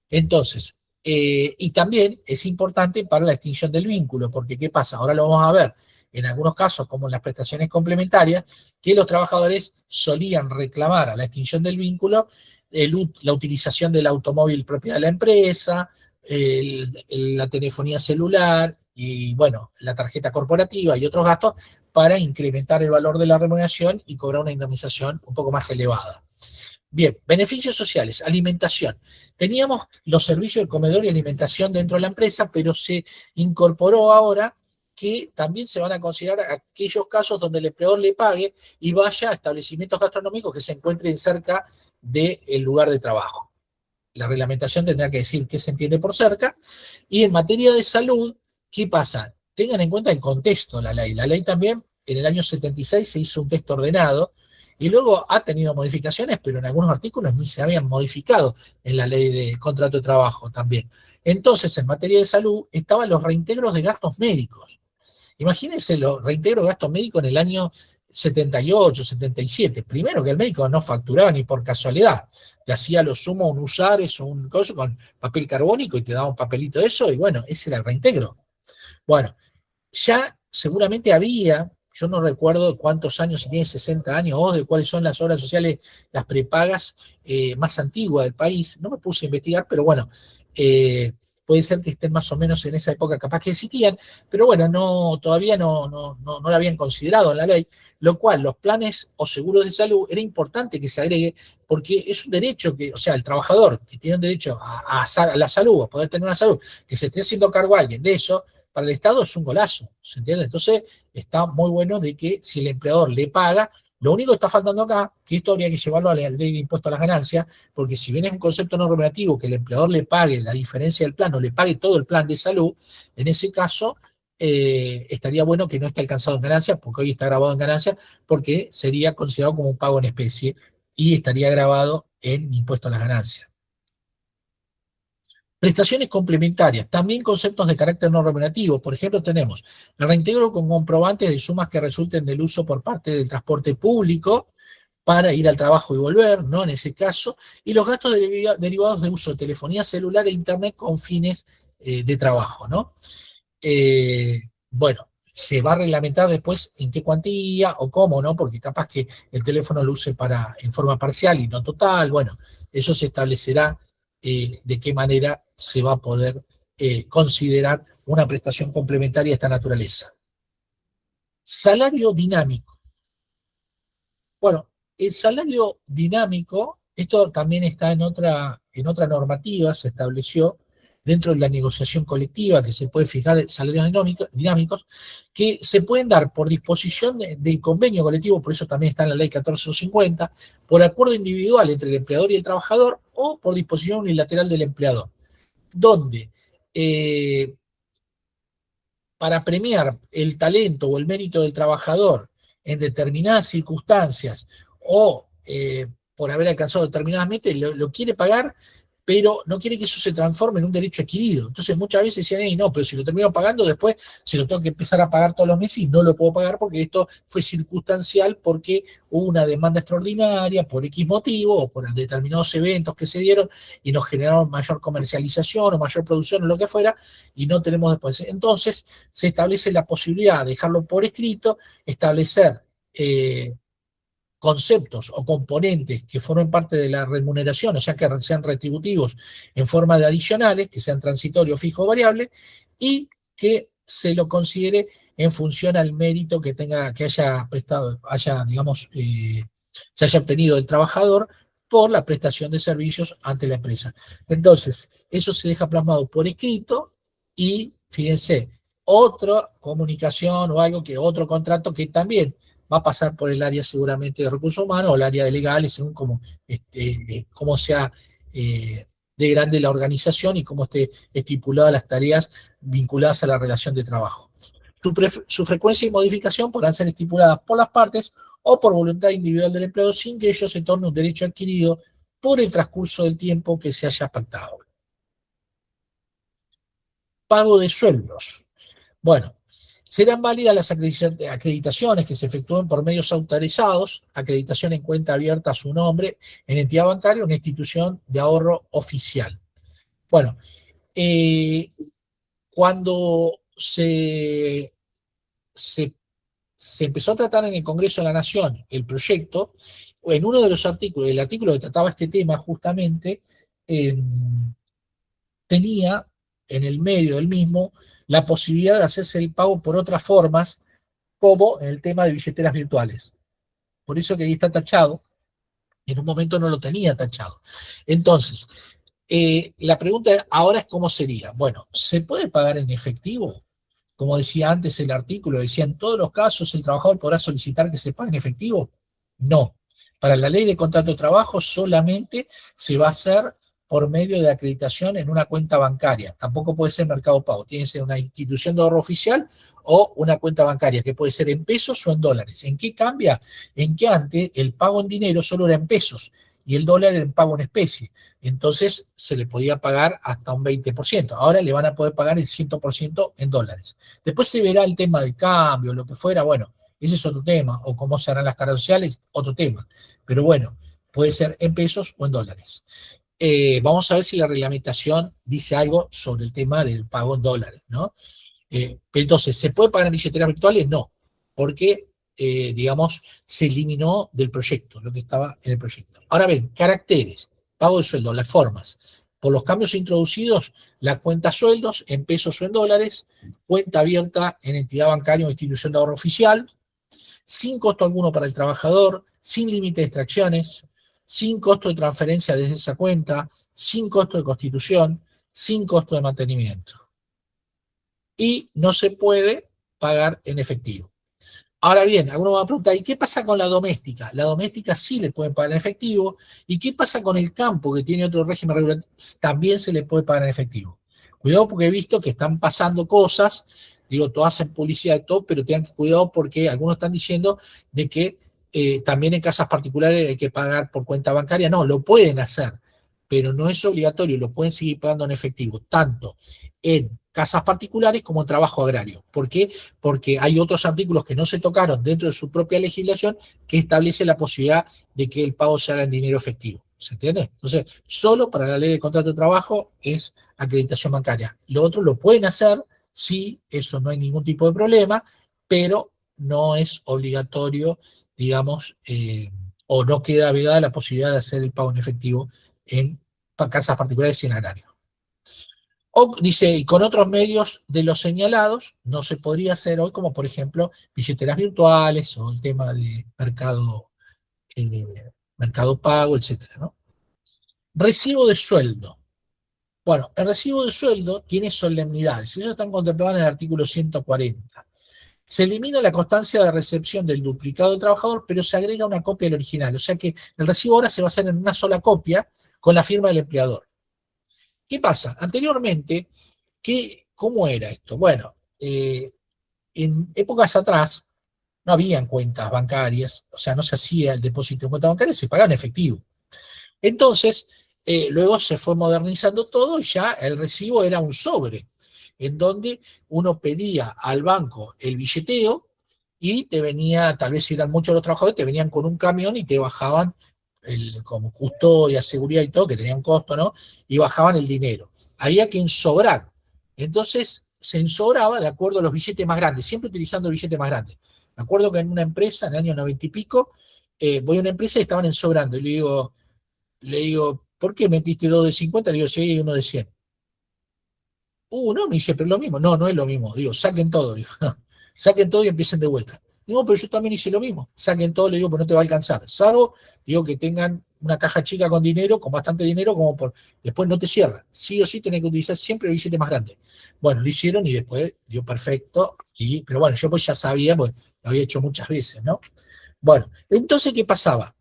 B: Entonces, y también es importante para la extinción del vínculo, porque ¿qué pasa? Ahora lo vamos a ver en algunos casos, como en las prestaciones complementarias, que los trabajadores solían reclamar a la extinción del vínculo la utilización del automóvil propiedad de la empresa, la telefonía celular y, bueno, la tarjeta corporativa y otros gastos para incrementar el valor de la remuneración y cobrar una indemnización un poco más elevada. Bien, beneficios sociales, alimentación. Teníamos los servicios de comedor y alimentación dentro de la empresa, pero se incorporó ahora que también se van a considerar aquellos casos donde el empleador le pague y vaya a establecimientos gastronómicos que se encuentren cerca del lugar de trabajo. La reglamentación tendrá que decir qué se entiende por cerca. Y en materia de salud, ¿qué pasa? Tengan en cuenta el contexto de la ley. La ley también, en el año 76 se hizo un texto ordenado, y luego ha tenido modificaciones, pero en algunos artículos ni se habían modificado en la ley de contrato de trabajo también. Entonces, en materia de salud, estaban los reintegros de gastos médicos. Imagínense los reintegros de gastos médicos en el año 78, 77. Primero que el médico no facturaba ni por casualidad. Te hacía lo sumo un usares o un coso con papel carbónico y te daba un papelito de eso, y bueno, ese era el reintegro. Bueno, ya seguramente había, yo no recuerdo cuántos años, si tiene 60 años, o de cuáles son las obras sociales, las prepagas más antiguas del país. No me puse a investigar, pero bueno, puede ser que estén más o menos en esa época, capaz que existían, pero bueno, todavía no la habían considerado en la ley, lo cual los planes o seguros de salud era importante que se agregue, porque es un derecho que, o sea, el trabajador que tiene un derecho a la salud, a poder tener una salud, que se esté haciendo cargo a alguien de eso, para el Estado es un golazo, ¿se entiende? Entonces está muy bueno de que si el empleador le paga, lo único que está faltando acá, que esto habría que llevarlo a la ley de impuesto a las ganancias, porque si bien es un concepto no remunerativo que el empleador le pague la diferencia del plan o le pague todo el plan de salud, en ese caso estaría bueno que no esté alcanzado en ganancias, porque hoy está grabado en ganancias, porque sería considerado como un pago en especie y estaría grabado en impuesto a las ganancias. Prestaciones complementarias, también conceptos de carácter no remunerativo. Por ejemplo, tenemos el reintegro con comprobantes de sumas que resulten del uso por parte del transporte público para ir al trabajo y volver, ¿no? En ese caso, y los gastos derivados de uso de telefonía celular e internet con fines de trabajo, ¿no? Bueno, se va a reglamentar después en qué cuantía o cómo, ¿no? Porque capaz que el teléfono lo use en forma parcial y no total. Bueno, eso se establecerá de qué manera se va a poder considerar una prestación complementaria de esta naturaleza. Salario dinámico. Bueno, el salario dinámico, esto también está en otra normativa, se estableció dentro de la negociación colectiva, que se puede fijar salarios dinámicos, que se pueden dar por disposición del convenio colectivo, por eso también está en la ley 1450, por acuerdo individual entre el empleador y el trabajador, o por disposición unilateral del empleador, donde para premiar el talento o el mérito del trabajador en determinadas circunstancias o por haber alcanzado determinadas metas, lo quiere pagar, pero no quiere que eso se transforme en un derecho adquirido. Entonces muchas veces decían, hey, no, pero si lo termino pagando, después se lo tengo que empezar a pagar todos los meses y no lo puedo pagar porque esto fue circunstancial, porque hubo una demanda extraordinaria por X motivo o por determinados eventos que se dieron y nos generaron mayor comercialización o mayor producción o lo que fuera, y no tenemos después. Entonces se establece la posibilidad de dejarlo por escrito, establecer conceptos o componentes que formen parte de la remuneración, o sea, que sean retributivos en forma de adicionales, que sean transitorios, fijo o variable, y que se lo considere en función al mérito que haya prestado, digamos, se haya obtenido el trabajador por la prestación de servicios ante la empresa. Entonces, eso se deja plasmado por escrito y, fíjense, otra comunicación o otro contrato que también va a pasar por el área seguramente de recursos humanos o el área de legales, según cómo sea de grande la organización y cómo esté estipuladas las tareas vinculadas a la relación de trabajo. Su frecuencia y modificación podrán ser estipuladas por las partes o por voluntad individual del empleado sin que ello se torne un derecho adquirido por el transcurso del tiempo que se haya pactado. Pago de sueldos. Bueno, serán válidas las acreditaciones que se efectúen por medios autorizados, acreditación en cuenta abierta a su nombre, en entidad bancaria o una institución de ahorro oficial. Bueno, cuando se empezó a tratar en el Congreso de la Nación el proyecto, en uno de los artículos, el artículo que trataba este tema justamente, tenía en el medio del mismo la posibilidad de hacerse el pago por otras formas, como en el tema de billeteras virtuales. Por eso que ahí está tachado, en un momento no lo tenía tachado. Entonces, la pregunta ahora es cómo sería. Bueno, ¿se puede pagar en efectivo? Como decía antes el artículo, decía, en todos los casos el trabajador podrá solicitar que se pague en efectivo. No. Para la ley de contrato de trabajo solamente se va a hacer por medio de acreditación en una cuenta bancaria. Tampoco puede ser Mercado Pago. Tiene que ser una institución de ahorro oficial o una cuenta bancaria, que puede ser en pesos o en dólares. ¿En qué cambia? En que antes el pago en dinero solo era en pesos y el dólar era en pago en especie. Entonces se le podía pagar hasta un 20%. Ahora le van a poder pagar el 100% en dólares. Después se verá el tema del cambio, lo que fuera. Bueno, ese es otro tema. O cómo se harán las caras sociales, otro tema. Pero bueno, puede ser en pesos o en dólares. Vamos a ver si la reglamentación dice algo sobre el tema del pago en dólares, ¿no? Entonces, ¿se puede pagar en billeteras virtuales? No, porque, digamos, se eliminó del proyecto, lo que estaba en el proyecto. Ahora ven, caracteres, pago de sueldo, las formas. Por los cambios introducidos, la cuenta sueldos en pesos o en dólares, cuenta abierta en entidad bancaria o institución de ahorro oficial, sin costo alguno para el trabajador, sin límite de extracciones, sin costo de transferencia desde esa cuenta, sin costo de constitución, sin costo de mantenimiento. Y no se puede pagar en efectivo. Ahora bien, alguno me va a preguntar, ¿y qué pasa con la doméstica? La doméstica sí le pueden pagar en efectivo. ¿Y qué pasa con el campo, que tiene otro régimen regulatorio? También se le puede pagar en efectivo. Cuidado, porque he visto que están pasando cosas, digo, todas hacen publicidad y todo, pero tengan cuidado porque algunos están diciendo de que también en casas particulares hay que pagar por cuenta bancaria. No, lo pueden hacer, pero no es obligatorio, lo pueden seguir pagando en efectivo, tanto en casas particulares como en trabajo agrario. ¿Por qué? Porque hay otros artículos que no se tocaron dentro de su propia legislación que establece la posibilidad de que el pago se haga en dinero efectivo. ¿Se entiende? Entonces, solo para la ley de contrato de trabajo es acreditación bancaria. Lo otro lo pueden hacer, sí, eso no hay ningún tipo de problema, pero no es obligatorio, digamos, o no queda vedada la posibilidad de hacer el pago en efectivo en casas particulares y en agrario. O dice, y con otros medios de los señalados, no se podría hacer hoy, como por ejemplo, billeteras virtuales o el tema de eh, mercado pago, etcétera, ¿no? Recibo de sueldo. Bueno, el recibo de sueldo tiene solemnidades, ellos están contemplados en el artículo 140. Se elimina la constancia de recepción del duplicado del trabajador, pero se agrega una copia del original. O sea que el recibo ahora se va a hacer en una sola copia con la firma del empleador. ¿Qué pasa? Anteriormente, ¿cómo era esto? Bueno, en épocas atrás no habían cuentas bancarias, o sea, no se hacía el depósito en cuenta bancaria, se pagaba en efectivo. Entonces, luego se fue modernizando todo y ya el recibo era un sobre, en donde uno pedía al banco el billeteo y te venía, tal vez si eran muchos los trabajadores, te venían con un camión y te bajaban como custodia, seguridad y todo, que tenía un costo, ¿no? Y bajaban el dinero. Había que ensobrar. Entonces se ensobraba de acuerdo a los billetes más grandes, siempre utilizando el billete más grande. Me acuerdo que en una empresa, en el año 90 y pico, voy a una empresa y estaban ensobrando. Y le digo, ¿por qué metiste 2 de 50? Le digo, sí, hay uno de 100. No, me dice, pero es lo mismo. No, no es lo mismo. Digo, saquen todo. Digo, saquen todo y empiecen de vuelta. Digo, pero yo también hice lo mismo. Saquen todo, le digo, pero no te va a alcanzar. Salvo, digo, que tengan una caja chica con dinero, con bastante dinero, como por. Después no te cierra. Sí o sí tenés que utilizar siempre el billete más grande. Bueno, lo hicieron y después dio perfecto. Pero bueno, yo pues ya sabía, pues lo había hecho muchas veces, ¿no? Bueno, entonces, ¿qué pasaba?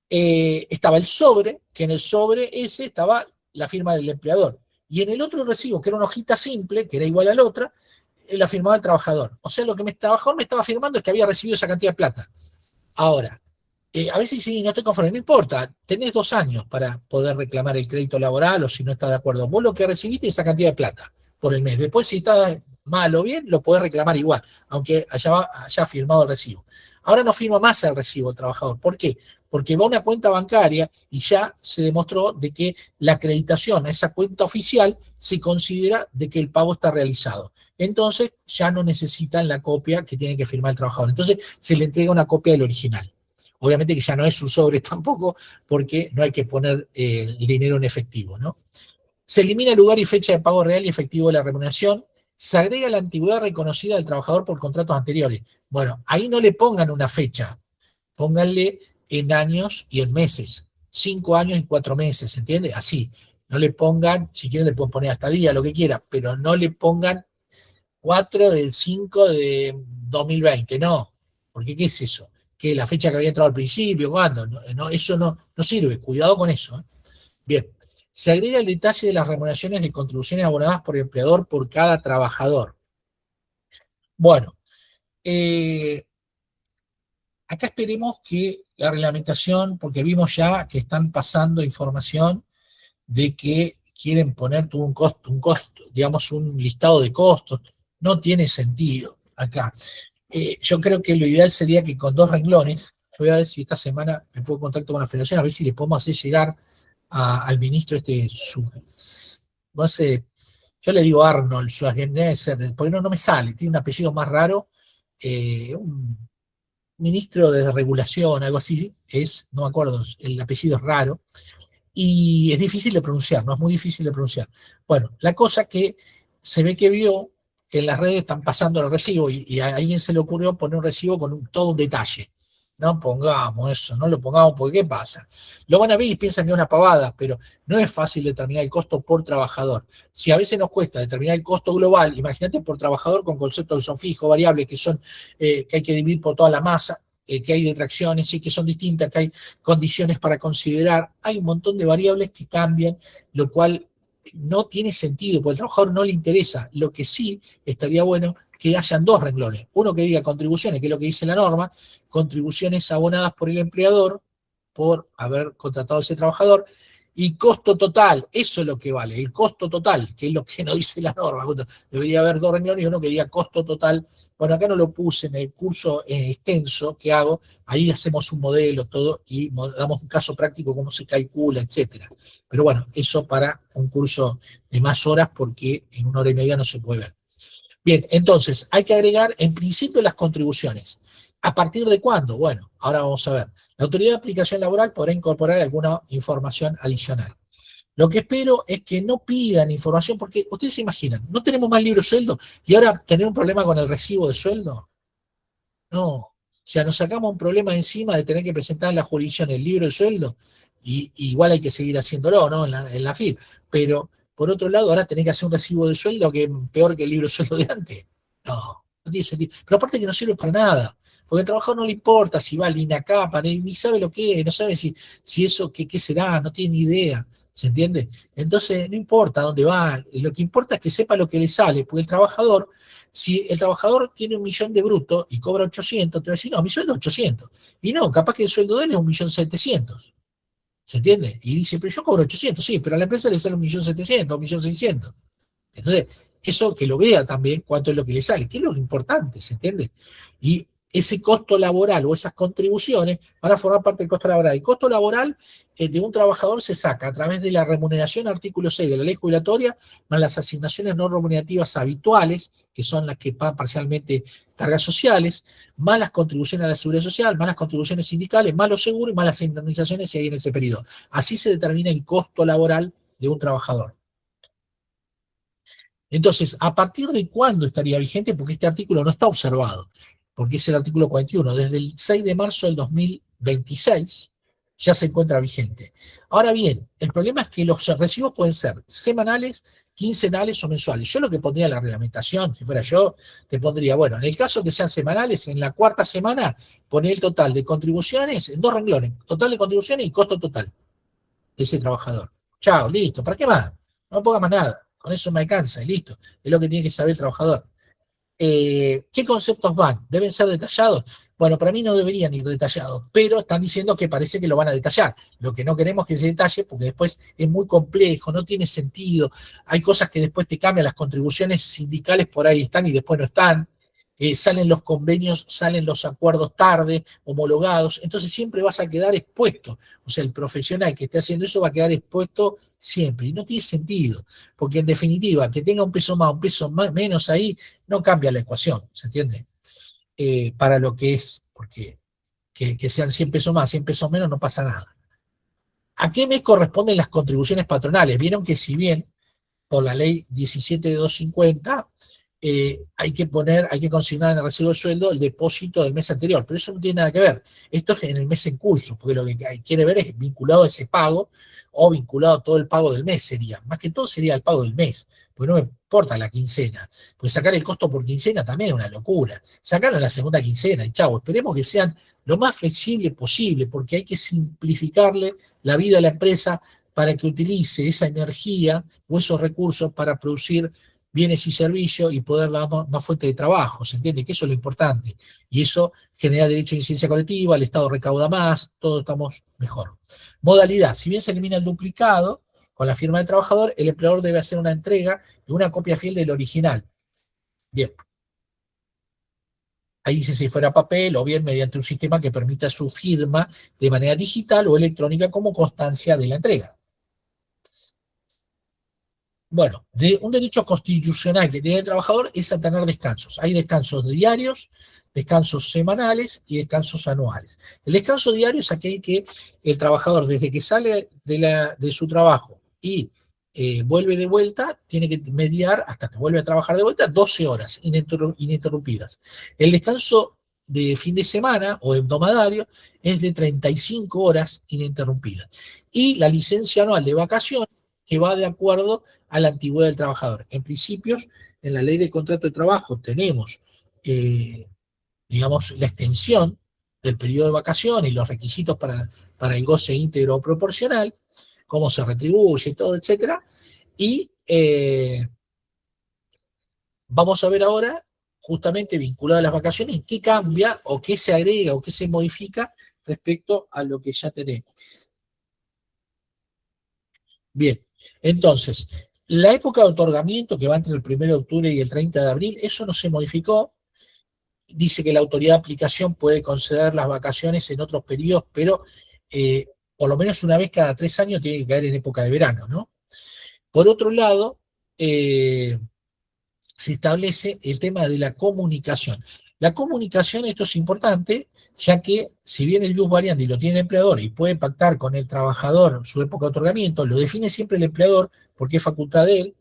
B: Estaba el sobre, que en el sobre ese estaba la firma del empleador. Y en el otro recibo, que era una hojita simple, que era igual a la otra, la firmaba el trabajador. O sea, lo que el trabajador me estaba firmando es que había recibido esa cantidad de plata. Ahora, a veces sí, no estoy conforme, no importa, tenés 2 años para poder reclamar el crédito laboral o si no estás de acuerdo. Vos lo que recibiste es esa cantidad de plata por el mes. Después, si está mal o bien, lo podés reclamar igual, aunque haya firmado el recibo. Ahora no firma más el recibo el trabajador. ¿Por qué? Porque va a una cuenta bancaria y ya se demostró de que la acreditación a esa cuenta oficial se considera de que el pago está realizado. Entonces ya no necesitan la copia que tiene que firmar el trabajador. Entonces se le entrega una copia del original. Obviamente que ya no es un sobre tampoco, porque no hay que poner el dinero en efectivo, ¿no? Se elimina el lugar y fecha de pago real y efectivo de la remuneración. Se agrega la antigüedad reconocida del trabajador por contratos anteriores. Bueno, ahí no le pongan una fecha, pónganle en años y en meses. 5 años y 4 meses, ¿entiende? Así. No le pongan, si quieren le pueden poner hasta día, lo que quiera, pero no le pongan 4 del 5 de 2020, no. Porque ¿qué es eso? Que la fecha que había entrado al principio, ¿cuándo? No, eso no sirve, cuidado con eso. Bien, se agrega el detalle de las remuneraciones de contribuciones abonadas por el empleador por cada trabajador. Bueno, acá esperemos que la reglamentación, porque vimos ya que están pasando información de que quieren poner todo un costo, digamos un listado de costos. No tiene sentido acá. Yo creo que lo ideal sería que con 2 renglones, yo voy a ver si esta semana me pongo en contacto con la federación, a ver si le podemos hacer llegar al ministro no sé, yo le digo Arnold Schwarzenegger, porque no me sale, tiene un apellido más raro, un ministro de regulación, algo así, no me acuerdo, el apellido es raro, y es difícil de pronunciar, no es muy difícil de pronunciar. Bueno, la cosa que se ve que vio que en las redes están pasando el recibo y a alguien se le ocurrió poner un recibo con todo un detalle. No pongamos eso, no lo pongamos porque ¿qué pasa? Lo van a ver y piensan que es una pavada, pero no es fácil determinar el costo por trabajador. Si a veces nos cuesta determinar el costo global, imagínate por trabajador con conceptos que son fijos, variables, que hay que dividir por toda la masa, que hay detracciones y que son distintas, que hay condiciones para considerar, hay un montón de variables que cambian, lo cual no tiene sentido, porque al trabajador no le interesa. Lo que sí estaría bueno que hayan 2 renglones, uno que diga contribuciones, que es lo que dice la norma, contribuciones abonadas por el empleador por haber contratado a ese trabajador, Y costo total, eso es lo que vale, el costo total, que es lo que no dice la norma. Debería haber dos renglones y uno que diga costo total. Bueno, acá no lo puse en el curso extenso que hago, ahí hacemos un modelo, todo, y damos un caso práctico, cómo se calcula, etcétera. Pero bueno, eso para un curso de más horas, porque en 1 hora y media no se puede ver. Bien, entonces, hay que agregar en principio las contribuciones. ¿A partir de cuándo? Bueno, ahora vamos a ver. La autoridad de aplicación laboral podrá incorporar alguna información adicional. Lo que espero es que no pidan información, porque ustedes se imaginan, no tenemos más libro de sueldo y ahora tener un problema con el recibo de sueldo. No. O sea, nos sacamos un problema encima de tener que presentar en la jurisdicción el libro de sueldo, y igual hay que seguir haciéndolo, ¿no? En la FIP. Pero, por otro lado, ahora tenés que hacer un recibo de sueldo que es peor que el libro de sueldo de antes. No tiene sentido. Pero aparte que no sirve para nada. Porque al trabajador no le importa si va al INACAPA, ni sabe lo que es, no sabe si eso qué será, no tiene ni idea. ¿Se entiende? Entonces, no importa dónde va, lo que importa es que sepa lo que le sale, porque el trabajador, si el trabajador tiene 1.000.000 de bruto y cobra 800, te va a decir, no, mi sueldo es 800. Y no, capaz que el sueldo de él es 1.700.000. ¿Se entiende? Y dice, pero yo cobro 800, sí, pero a la empresa le sale 1.700.000, 1.600.000. Entonces, eso que lo vea también cuánto es lo que le sale, que es lo importante, ¿se entiende? Y ese costo laboral o esas contribuciones van a formar parte del costo laboral. El costo laboral de un trabajador se saca a través de la remuneración, artículo 6 de la ley jubilatoria, más las asignaciones no remunerativas habituales, que son las que pagan parcialmente cargas sociales, más las contribuciones a la seguridad social, más las contribuciones sindicales, más los seguros y más las indemnizaciones si hay en ese periodo. Así se determina el costo laboral de un trabajador. Entonces, ¿a partir de cuándo estaría vigente? Porque este artículo no está observado, porque es el artículo 41. Desde el 6 de marzo del 2026 ya se encuentra vigente. Ahora bien, el problema es que los recibos pueden ser semanales, quincenales o mensuales. Yo lo que pondría en la reglamentación, si fuera yo, te pondría, bueno, en el caso que sean semanales, en la cuarta semana, poner el total de contribuciones en 2 renglones, total de contribuciones y costo total de ese trabajador. Chao, listo, ¿para qué más? No ponga más nada. Con eso me alcanza y listo. Es lo que tiene que saber el trabajador. ¿Qué conceptos van? ¿Deben ser detallados? Bueno, para mí no deberían ir detallados, pero están diciendo que parece que lo van a detallar. Lo que no queremos es que se detalle, porque después es muy complejo, no tiene sentido. Hay cosas que después te cambian, las contribuciones sindicales por ahí están y después no están. Salen los convenios, salen los acuerdos tarde, homologados, entonces siempre vas a quedar expuesto. O sea, el profesional que esté haciendo eso va a quedar expuesto siempre, y no tiene sentido, porque en definitiva, que tenga un peso más, un peso menos ahí, no cambia la ecuación, ¿se entiende? Para lo que es, porque que sean 100 pesos más, 100 pesos menos, no pasa nada. ¿A qué mes corresponden las contribuciones patronales? Vieron que si bien por la ley 17 de 250, hay que consignar en el recibo de sueldo el depósito del mes anterior, pero eso no tiene nada que ver. Esto es en el mes en curso, porque lo que quiere ver es vinculado a ese pago o vinculado a todo el pago del mes sería. Más que todo sería el pago del mes, porque no me importa la quincena, porque sacar el costo por quincena también es una locura. Sacarlo en la segunda quincena y chavo, esperemos que sean lo más flexible posible, porque hay que simplificarle la vida a la empresa para que utilice esa energía o esos recursos para producir bienes y servicios y poder dar más fuente de trabajo, ¿se entiende? Que eso es lo importante. Y eso genera derecho de incidencia colectiva, el Estado recauda más, todos estamos mejor. Modalidad, si bien se elimina el duplicado, con la firma del trabajador, el empleador debe hacer una entrega de una copia fiel del original. Bien. Ahí dice si fuera papel o bien mediante un sistema que permita su firma de manera digital o electrónica como constancia de la entrega. Bueno, de un derecho constitucional que tiene el trabajador es a tener descansos. Hay descansos diarios, descansos semanales y descansos anuales. El descanso diario es aquel que el trabajador, desde que sale de su trabajo y vuelve de vuelta, tiene que mediar hasta que vuelve a trabajar de vuelta 12 horas ininterrumpidas. El descanso de fin de semana o hebdomadario es de 35 horas ininterrumpidas. Y la licencia anual de vacaciones, que va de acuerdo a la antigüedad del trabajador. En principios, en la ley de contrato de trabajo tenemos, digamos, la extensión del periodo de vacaciones y los requisitos para el goce íntegro o proporcional, cómo se retribuye, todo, etcétera. Y vamos a ver ahora, justamente vinculado a las vacaciones, qué cambia o qué se agrega o qué se modifica respecto a lo que ya tenemos. Bien, entonces, la época de otorgamiento que va entre el 1 de octubre y el 30 de abril, eso no se modificó. Dice que la autoridad de aplicación puede conceder las vacaciones en otros periodos, pero por lo menos una vez cada 3 años tiene que caer en época de verano, ¿no? Por otro lado, se establece el tema de la comunicación. La comunicación, esto es importante, ya que si bien el ius variandi lo tiene el empleador y puede pactar con el trabajador su época de otorgamiento, lo define siempre el empleador porque es facultad de él,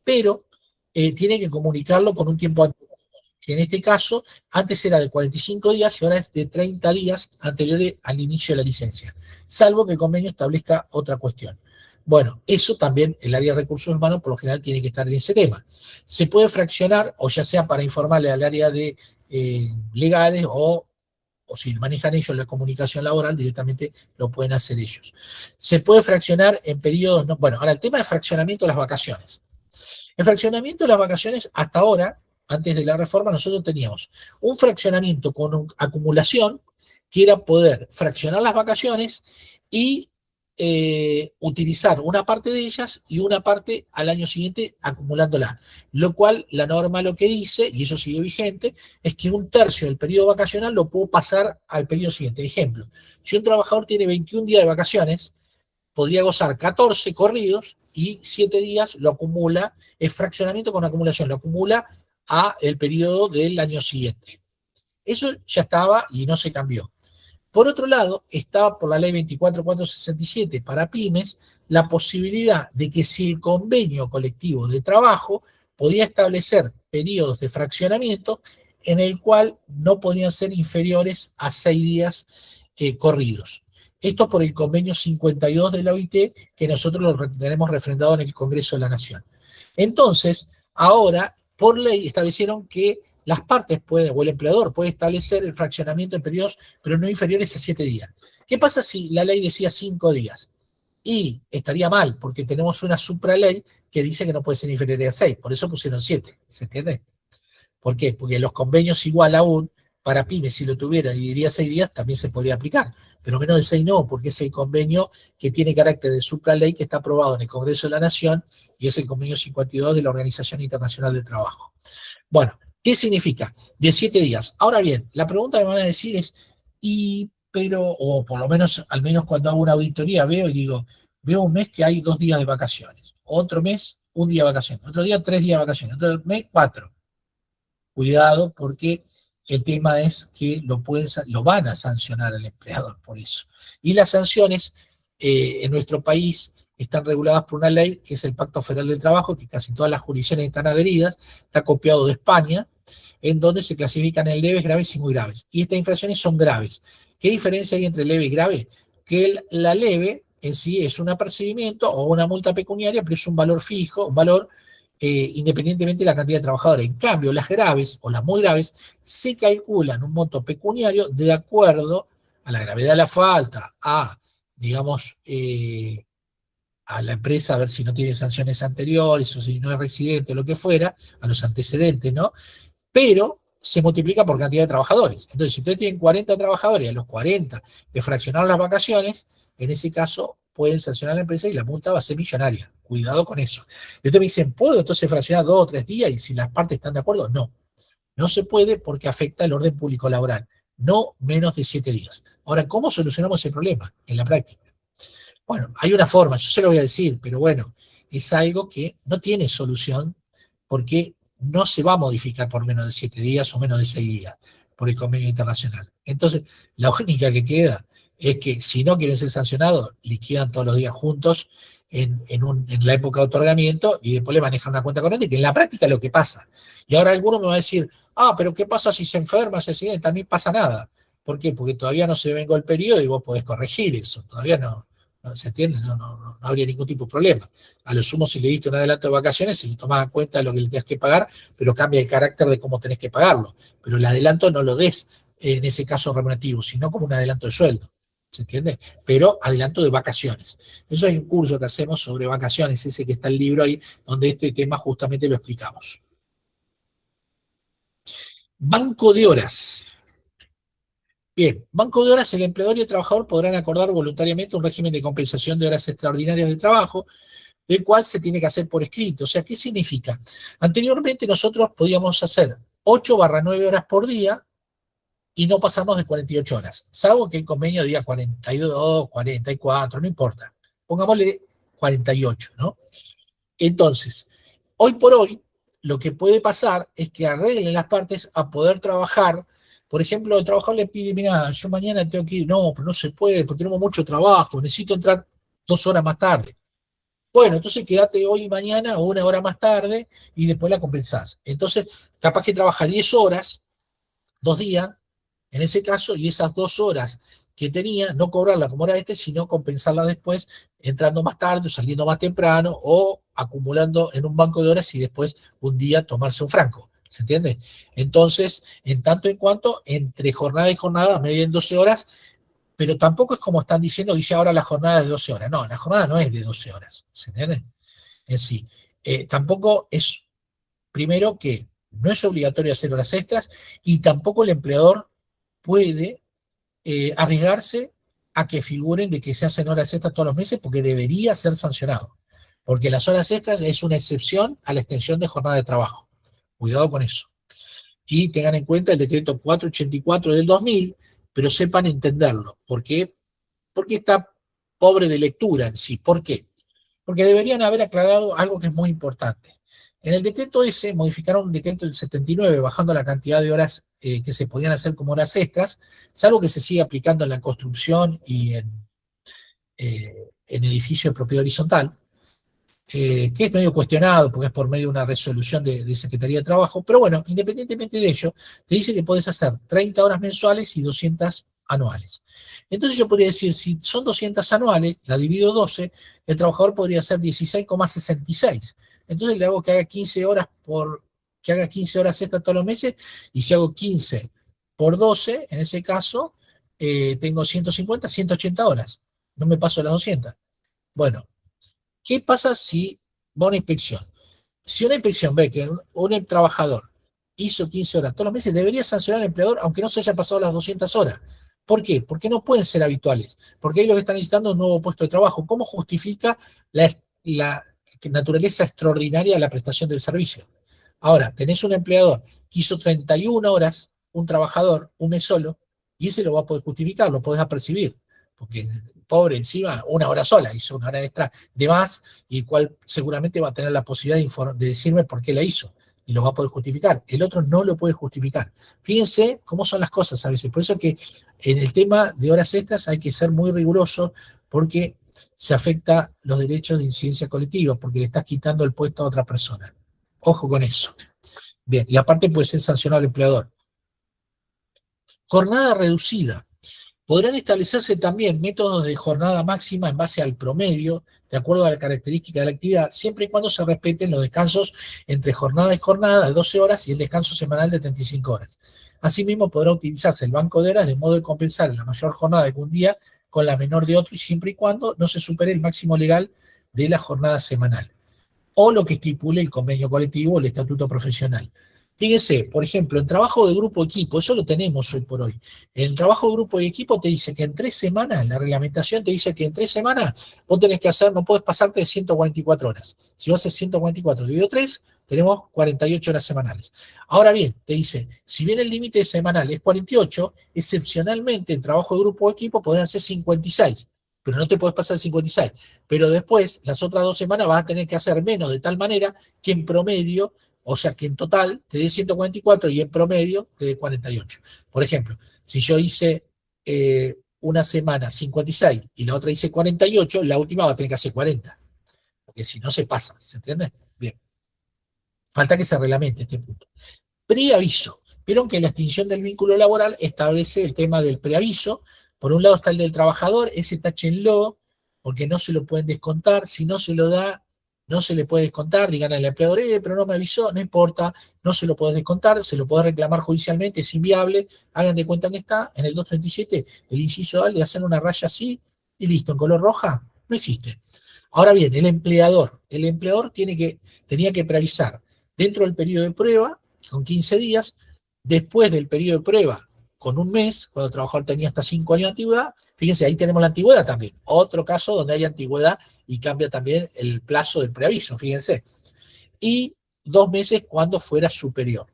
B: pero tiene que comunicarlo con un tiempo anterior, que en este caso antes era de 45 días y ahora es de 30 días anteriores al inicio de la licencia, salvo que el convenio establezca otra cuestión. Bueno, eso también el área de recursos humanos por lo general tiene que estar en ese tema. Se puede fraccionar, o ya sea para informarle al área de legales o si manejan ellos la comunicación laboral, directamente lo pueden hacer ellos. Se puede fraccionar en periodos, no, bueno, ahora el tema de fraccionamiento de las vacaciones. El fraccionamiento de las vacaciones, hasta ahora, antes de la reforma, nosotros teníamos un fraccionamiento con acumulación, que era poder fraccionar las vacaciones y utilizar una parte de ellas y una parte al año siguiente acumulándola. Lo cual la norma lo que dice, y eso sigue vigente, es que un tercio del periodo vacacional lo puedo pasar al periodo siguiente. Ejemplo, si un trabajador tiene 21 días de vacaciones, podría gozar 14 corridos y 7 días lo acumula, es fraccionamiento con acumulación, lo acumula a el periodo del año siguiente. Eso ya estaba y no se cambió. Por otro lado, estaba por la ley 24.467 para pymes la posibilidad de que si el convenio colectivo de trabajo podía establecer periodos de fraccionamiento en el cual no podían ser inferiores a 6 días corridos. Esto por el convenio 52 de la OIT, que nosotros lo tenemos refrendado en el Congreso de la Nación. Entonces, ahora, por ley, establecieron que las partes pueden, o el empleador puede establecer el fraccionamiento en periodos, pero no inferiores a 7 días. ¿Qué pasa si la ley decía 5 días? Y estaría mal, porque tenemos una supraley que dice que no puede ser inferior a 6, por eso pusieron 7, ¿se entiende? ¿Por qué? Porque los convenios igual aún, para pymes, si lo tuviera y diría 6 días, también se podría aplicar, pero menos de 6 no, porque es el convenio que tiene carácter de supraley que está aprobado en el Congreso de la Nación y es el convenio 52 de la Organización Internacional del Trabajo. Bueno, ¿qué significa? De 7 días. Ahora bien, la pregunta que me van a decir es, o por lo menos, al menos cuando hago una auditoría, veo y digo, veo un mes que hay 2 días de vacaciones, otro mes, 1 día de vacaciones, otro día 3 días de vacaciones, otro mes 4. Cuidado, porque el tema es que lo van a sancionar al empleador por eso. Y las sanciones en nuestro país están reguladas por una ley que es el Pacto Federal del Trabajo, que casi todas las jurisdicciones están adheridas, está copiado de España, en donde se clasifican en leves, graves y muy graves. Y estas infracciones son graves. ¿Qué diferencia hay entre leve y grave? Que la leve en sí es un apercibimiento o una multa pecuniaria, pero es un valor fijo, un valor independientemente de la cantidad de trabajadores. En cambio, las graves o las muy graves se calculan un monto pecuniario de acuerdo a la gravedad de la falta, digamos, a la empresa a ver si no tiene sanciones anteriores o si no es residente o lo que fuera, a los antecedentes, ¿no? Pero se multiplica por cantidad de trabajadores. Entonces, si ustedes tienen 40 trabajadores y a los 40 le fraccionaron las vacaciones, en ese caso pueden sancionar a la empresa y la multa va a ser millonaria. Cuidado con eso. Y ustedes me dicen, ¿puedo entonces fraccionar 2 o 3 días y si las partes están de acuerdo? No. No se puede porque afecta el orden público laboral. No menos de 7 días. Ahora, ¿cómo solucionamos ese problema en la práctica? Bueno, hay una forma, yo se lo voy a decir, pero bueno, es algo que no tiene solución porque no se va a modificar por menos de 7 días o menos de 6 días por el convenio internacional. Entonces, la única que queda es que si no quieren ser sancionados, liquidan todos los días juntos en la época de otorgamiento y después le manejan una cuenta corriente, que en la práctica es lo que pasa. Y ahora alguno me va a decir, pero ¿qué pasa si se enferma, se sigue? También pasa nada. ¿Por qué? Porque todavía no se vengó el periodo y vos podés corregir eso. Todavía no se entiende, no habría ningún tipo de problema. A lo sumo, si le diste un adelanto de vacaciones, se le tomaba en cuenta lo que le tenías que pagar, pero cambia el carácter de cómo tenés que pagarlo. Pero el adelanto no lo des en ese caso remunerativo, sino como un adelanto de sueldo. ¿Se entiende? Pero adelanto de vacaciones. Eso hay un curso que hacemos sobre vacaciones, ese que está el libro ahí, donde este tema justamente lo explicamos. Banco de horas. Bien, banco de horas, el empleador y el trabajador podrán acordar voluntariamente un régimen de compensación de horas extraordinarias de trabajo, del cual se tiene que hacer por escrito. O sea, ¿qué significa? Anteriormente nosotros podíamos hacer 8/9 horas por día y no pasamos de 48 horas, salvo que el convenio diga 42, 44, no importa. Pongámosle 48, ¿no? Entonces, hoy por hoy, lo que puede pasar es que arreglen las partes a poder trabajar. Por ejemplo, el trabajador le pide, mira, yo mañana tengo que ir, no, pero no se puede, porque tenemos mucho trabajo, necesito entrar 2 horas más tarde. Bueno, entonces quédate hoy y mañana o 1 hora más tarde y después la compensás. Entonces, capaz que trabaja 10 horas, 2 días, en ese caso, y esas 2 horas que tenía, no cobrarla como era sino compensarla después, entrando más tarde o saliendo más temprano o acumulando en un banco de horas y después un día tomarse un franco. ¿Se entiende? Entonces, en tanto en cuanto, entre jornada y jornada, media en 12 horas, pero tampoco es como están diciendo, dice ahora la jornada de 12 horas. No, la jornada no es de 12 horas. ¿Se entiende? En sí. Tampoco es, primero, que no es obligatorio hacer horas extras y tampoco el empleador puede arriesgarse a que figuren de que se hacen horas extras todos los meses porque debería ser sancionado. Porque las horas extras es una excepción a la extensión de jornada de trabajo. Cuidado con eso. Y tengan en cuenta el decreto 484 del 2000, pero sepan entenderlo. ¿Por qué? Porque está pobre de lectura en sí. ¿Por qué? Porque deberían haber aclarado algo que es muy importante. En el decreto ese modificaron un decreto del 79, bajando la cantidad de horas que se podían hacer como horas extras, salvo que se siga aplicando en la construcción y en edificios de propiedad horizontal, que es medio cuestionado porque es por medio de una resolución de Secretaría de Trabajo, pero bueno, independientemente de ello, te dice que puedes hacer 30 horas mensuales y 200 anuales. Entonces yo podría decir, si son 200 anuales, la divido 12, el trabajador podría hacer 16,66. Entonces le hago que haga 15 horas que haga 15 horas extra todos los meses, y si hago 15 por 12, en ese caso, tengo 150, 180 horas. No me paso las 200. Bueno, ¿qué pasa si va a una inspección? Si una inspección ve que un trabajador hizo 15 horas todos los meses, debería sancionar al empleador aunque no se haya pasado las 200 horas. ¿Por qué? Porque no pueden ser habituales. Porque ahí lo que están necesitando es un nuevo puesto de trabajo. ¿Cómo justifica la naturaleza extraordinaria de la prestación del servicio? Ahora, tenés un empleador que hizo 31 horas, un trabajador, un mes solo, y ese lo va a poder justificar, lo podés apercibir. Porque pobre encima, 1 hora sola, hizo 1 hora extra de más, y cual seguramente va a tener la posibilidad de decirme por qué la hizo, y lo va a poder justificar. El otro no lo puede justificar. Fíjense cómo son las cosas a veces. Por eso que en el tema de horas extras hay que ser muy riguroso, porque se afecta los derechos de incidencia colectiva, porque le estás quitando el puesto a otra persona. Ojo con eso. Bien, y aparte puede ser sancionado al empleador. Jornada reducida. Podrán establecerse también métodos de jornada máxima en base al promedio, de acuerdo a la característica de la actividad, siempre y cuando se respeten los descansos entre jornada y jornada de 12 horas y el descanso semanal de 35 horas. Asimismo, podrá utilizarse el banco de horas de modo de compensar la mayor jornada de un día con la menor de otro, y siempre y cuando no se supere el máximo legal de la jornada semanal, o lo que estipule el convenio colectivo o el estatuto profesional. Fíjense, por ejemplo, en trabajo de grupo equipo, eso lo tenemos hoy por hoy. En el trabajo de grupo y equipo te dice que en 3 semanas, la reglamentación te dice que en 3 semanas vos tenés que hacer, no puedes pasarte de 144 horas. Si vos haces 144 dividido 3, tenemos 48 horas semanales. Ahora bien, te dice, si bien el límite semanal es 48, excepcionalmente en trabajo de grupo o equipo podés hacer 56, pero no te puedes pasar 56. Pero después, las otras 2 semanas vas a tener que hacer menos, de tal manera que en promedio, o sea que en total te dé 144 y en promedio te dé 48. Por ejemplo, si yo hice una semana 56 y la otra hice 48, la última va a tener que hacer 40. Porque si no se pasa, ¿se entiende? Bien. Falta que se reglamente este punto. Preaviso. Vieron que la extinción del vínculo laboral establece el tema del preaviso. Por un lado está el del trabajador, ese táchenlo, porque no se lo pueden descontar. Si no se lo da, no se le puede descontar. Digan al empleador, pero no me avisó, no importa, no se lo puede descontar, se lo puede reclamar judicialmente, es inviable. Hagan de cuenta que está en el 237, el inciso A, le hacen una raya así y listo, en color roja, no existe. Ahora bien, el empleador tenía que preavisar dentro del periodo de prueba, con 15 días, después del periodo de prueba, con un mes, cuando el trabajador tenía hasta 5 años de antigüedad. Fíjense, ahí tenemos la antigüedad también. Otro caso donde hay antigüedad y cambia también el plazo del preaviso, fíjense. Y 2 meses cuando fuera superior.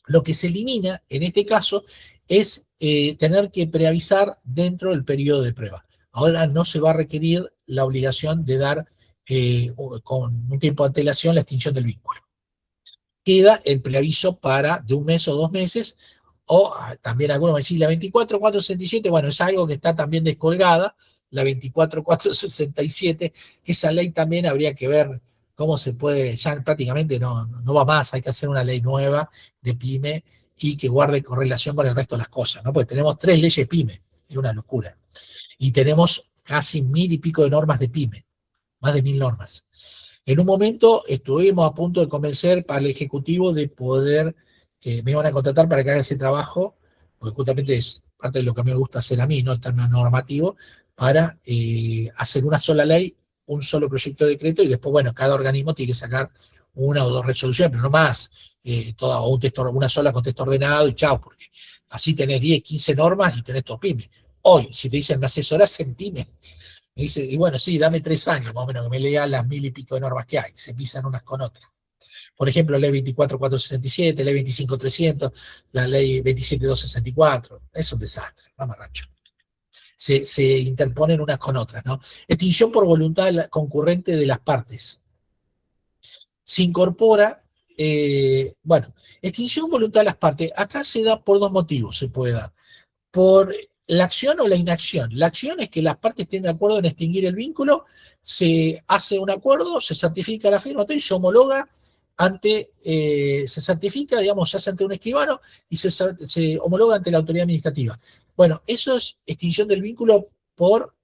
B: Lo que se elimina en este caso es tener que preavisar dentro del periodo de prueba. Ahora no se va a requerir la obligación de dar con un tiempo de antelación la extinción del vínculo. Queda el preaviso para de 1 mes o 2 meses, o también algunos van a decir la 24.467, bueno, es algo que está también descolgada, la 24.467, que esa ley también habría que ver cómo se puede, ya prácticamente no va más, hay que hacer una ley nueva de PYME y que guarde correlación con el resto de las cosas, ¿no? Porque tenemos 3 leyes PYME, es una locura. Y tenemos casi 1000 y pico de normas de PYME, más de 1000 normas. En un momento estuvimos a punto de convencer para el Ejecutivo de poder, me iban a contratar para que haga ese trabajo, porque justamente es parte de lo que me gusta hacer a mí, no el tema normativo, para hacer una sola ley, un solo proyecto de decreto, y después, bueno, cada organismo tiene que sacar 1 o 2 resoluciones, pero no más, una sola con texto ordenado y chao, porque así tenés 10, 15 normas y tenés todo PYME. Hoy, si te dicen, me asesorás en PYME, me dice, y bueno, sí, dame 3 años más o menos que me lea las 1000 y pico de normas que hay, se pisan unas con otras. Por ejemplo, ley 24.467, ley 25.300, la ley 27.264, es un desastre, vamos rancho. Se interponen unas con otras, ¿no? Extinción por voluntad concurrente de las partes. Se incorpora, bueno, extinción por voluntad de las partes, acá se da por 2 motivos, se puede dar. Por la acción o la inacción. La acción es que las partes estén de acuerdo en extinguir el vínculo, se hace un acuerdo, se certifica la firma y se homologa se certifica, digamos, se hace ante un escribano y se homologa ante la autoridad administrativa. Bueno, eso es extinción del vínculo por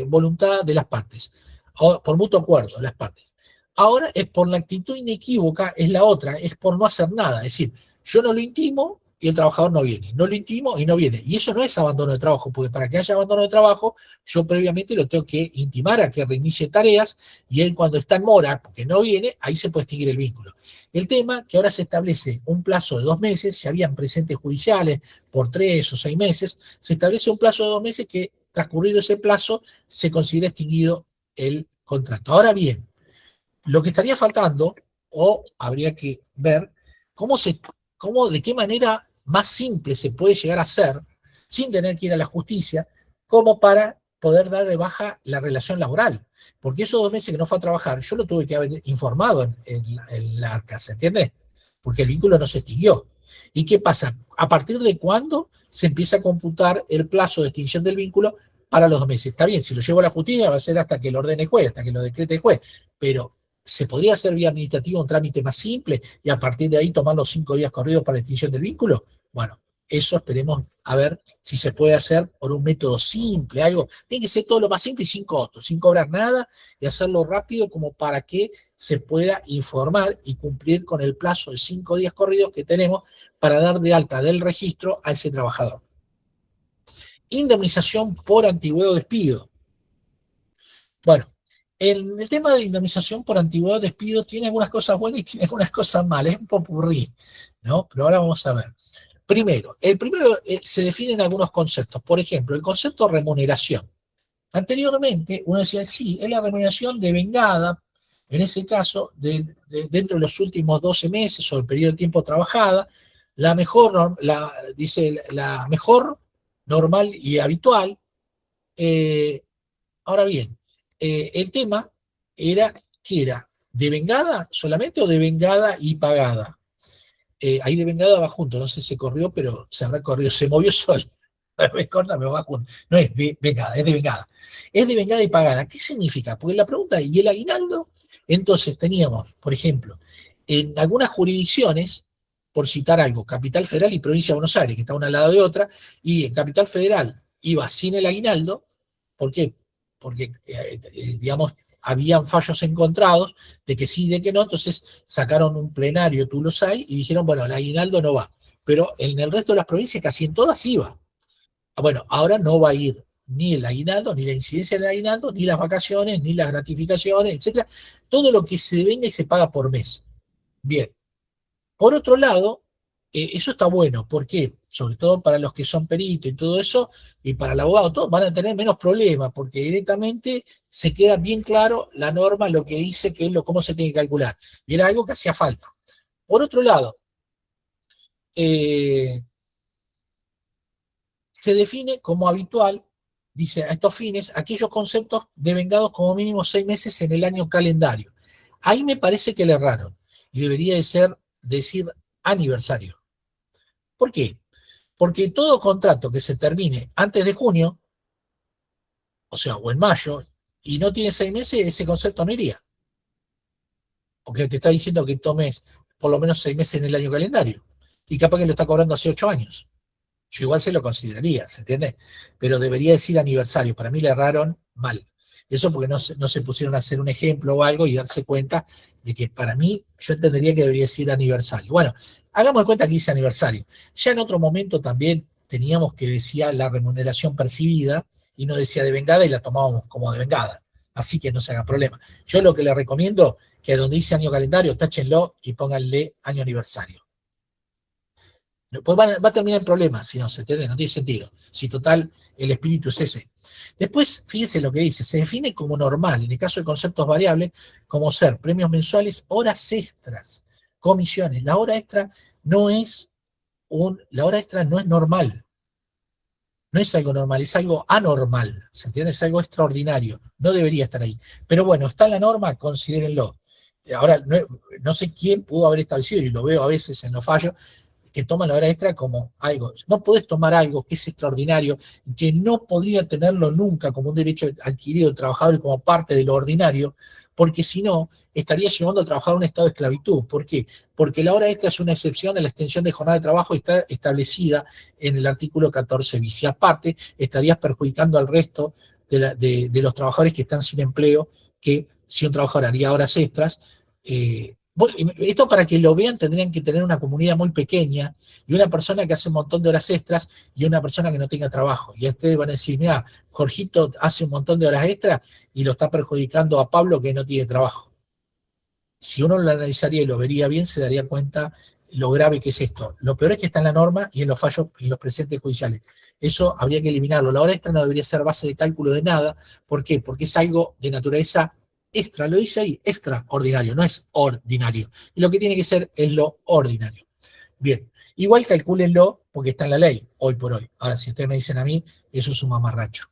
B: voluntad de las partes, o por mutuo acuerdo de las partes. Ahora es por la actitud inequívoca, es la otra, es por no hacer nada, es decir, yo no lo intimo y el trabajador no viene, no lo intimo y no viene. Y eso no es abandono de trabajo, porque para que haya abandono de trabajo, yo previamente lo tengo que intimar a que reinicie tareas, y él cuando está en mora, porque no viene, ahí se puede extinguir el vínculo. El tema que ahora se establece un plazo de 2 meses, si habían presentes judiciales por 3 o 6 meses, se establece un plazo de 2 meses que, transcurrido ese plazo, se considera extinguido el contrato. Ahora bien, lo que estaría faltando, o habría que ver, de qué manera más simple se puede llegar a hacer, sin tener que ir a la justicia, como para poder dar de baja la relación laboral. Porque esos 2 meses que no fue a trabajar, yo lo tuve que haber informado en la ARCA, ¿se entiende? Porque el vínculo no se extinguió. ¿Y qué pasa? ¿A partir de cuándo se empieza a computar el plazo de extinción del vínculo para los 2 meses? Está bien, si lo llevo a la justicia va a ser hasta que lo ordene el juez, hasta que lo decrete el juez, pero ¿se podría hacer vía administrativa un trámite más simple y a partir de ahí tomar los 5 días corridos para la extinción del vínculo? Bueno, eso esperemos a ver si se puede hacer por un método simple, algo. Tiene que ser todo lo más simple y sin costos, sin cobrar nada, y hacerlo rápido como para que se pueda informar y cumplir con el plazo de 5 días corridos que tenemos para dar de alta del registro a ese trabajador. Indemnización por antigüedad o despido. Bueno, el tema de indemnización por antigüedad o despido tiene algunas cosas buenas y tiene algunas cosas malas, es un popurrí, ¿no? Pero ahora vamos a ver. Primero, se definen algunos conceptos. Por ejemplo, el concepto de remuneración. Anteriormente, uno decía, sí, es la remuneración devengada, en ese caso, dentro de los últimos 12 meses o el periodo de tiempo trabajada, la mejor, normal y habitual. Ahora bien, el tema era que era devengada solamente o devengada y pagada. Ahí devengada va junto, no sé si se corrió, pero se habrá corrido, se movió solo. Me corta, pero va junto. No es devengada, es devengada. Es devengada y pagada. ¿Qué significa? Porque la pregunta, ¿y el aguinaldo? Entonces teníamos, por ejemplo, en algunas jurisdicciones, por citar algo, Capital Federal y Provincia de Buenos Aires, que está una al lado de otra, y en Capital Federal iba sin el aguinaldo. ¿Por qué? Porque, digamos, habían fallos encontrados de que sí, de que no, entonces sacaron un plenario Tulosay y dijeron, bueno, el aguinaldo no va. Pero en el resto de las provincias, casi en todas iba. Bueno, ahora no va a ir ni el aguinaldo, ni la incidencia del aguinaldo, ni las vacaciones, ni las gratificaciones, etcétera. Todo lo que se devenga y se paga por mes. Bien. Por otro lado, eso está bueno. ¿Por qué? sobre todo para los que son peritos y todo eso, y para el abogado, todos van a tener menos problemas, porque directamente se queda bien claro la norma, lo que dice, que es cómo se tiene que calcular. Y era algo que hacía falta. Por otro lado, se define como habitual, dice, a estos fines, aquellos conceptos devengados como mínimo 6 meses en el año calendario. Ahí me parece que le erraron, y debería de decir aniversario. ¿Por qué? Porque todo contrato que se termine antes de junio, o sea, o en mayo, y no tiene 6 meses, ese concepto no iría. Porque te está diciendo que tomes por lo menos 6 meses en el año calendario. Y capaz que lo está cobrando hace 8 años. Yo igual se lo consideraría, ¿se entiende? Pero debería decir aniversario. Para mí le erraron mal. Eso porque no se pusieron a hacer un ejemplo o algo y darse cuenta de que para mí yo entendería que debería decir aniversario. Bueno, hagamos de cuenta que dice aniversario. Ya en otro momento también teníamos que decía la remuneración percibida y no decía devengada y la tomábamos como devengada. Así que no se haga problema. Yo lo que le recomiendo que donde dice año calendario, táchenlo y pónganle año aniversario. Pues va a terminar el problema, si no se entiende, no tiene sentido. Si total, el espíritu es ese. Después, fíjense lo que dice, se define como normal, en el caso de conceptos variables, como ser premios mensuales, horas extras, comisiones. La hora extra no es normal. No es algo normal, es algo anormal. ¿Se entiende? Es algo extraordinario. No debería estar ahí. Pero bueno, está en la norma, considérenlo. Ahora, no sé quién pudo haber establecido, y lo veo a veces en los fallos, que toman la hora extra como algo. No podés tomar algo que es extraordinario, que no podría tenerlo nunca como un derecho adquirido del trabajador y como parte de lo ordinario, porque si no, estaría llevando al trabajador a un estado de esclavitud. ¿Por qué? Porque la hora extra es una excepción a la extensión de jornada de trabajo y está establecida en el artículo 14 bis. Y aparte, estarías perjudicando al resto de los trabajadores que están sin empleo, que si un trabajador haría horas extras, esto para que lo vean tendrían que tener una comunidad muy pequeña y una persona que hace un montón de horas extras y una persona que no tenga trabajo. Y ustedes van a decir, mira, Jorgito hace un montón de horas extras y lo está perjudicando a Pablo que no tiene trabajo. Si uno lo analizaría y lo vería bien, se daría cuenta lo grave que es esto. Lo peor es que está en la norma y en los fallos, en los presentes judiciales. Eso habría que eliminarlo. La hora extra no debería ser base de cálculo de nada. ¿Por qué? Porque es algo de naturaleza extra, lo dice ahí, extraordinario, no es ordinario. Y lo que tiene que ser es lo ordinario. Bien, igual calcúlenlo porque está en la ley, hoy por hoy. Ahora, si ustedes me dicen a mí, eso es un mamarracho.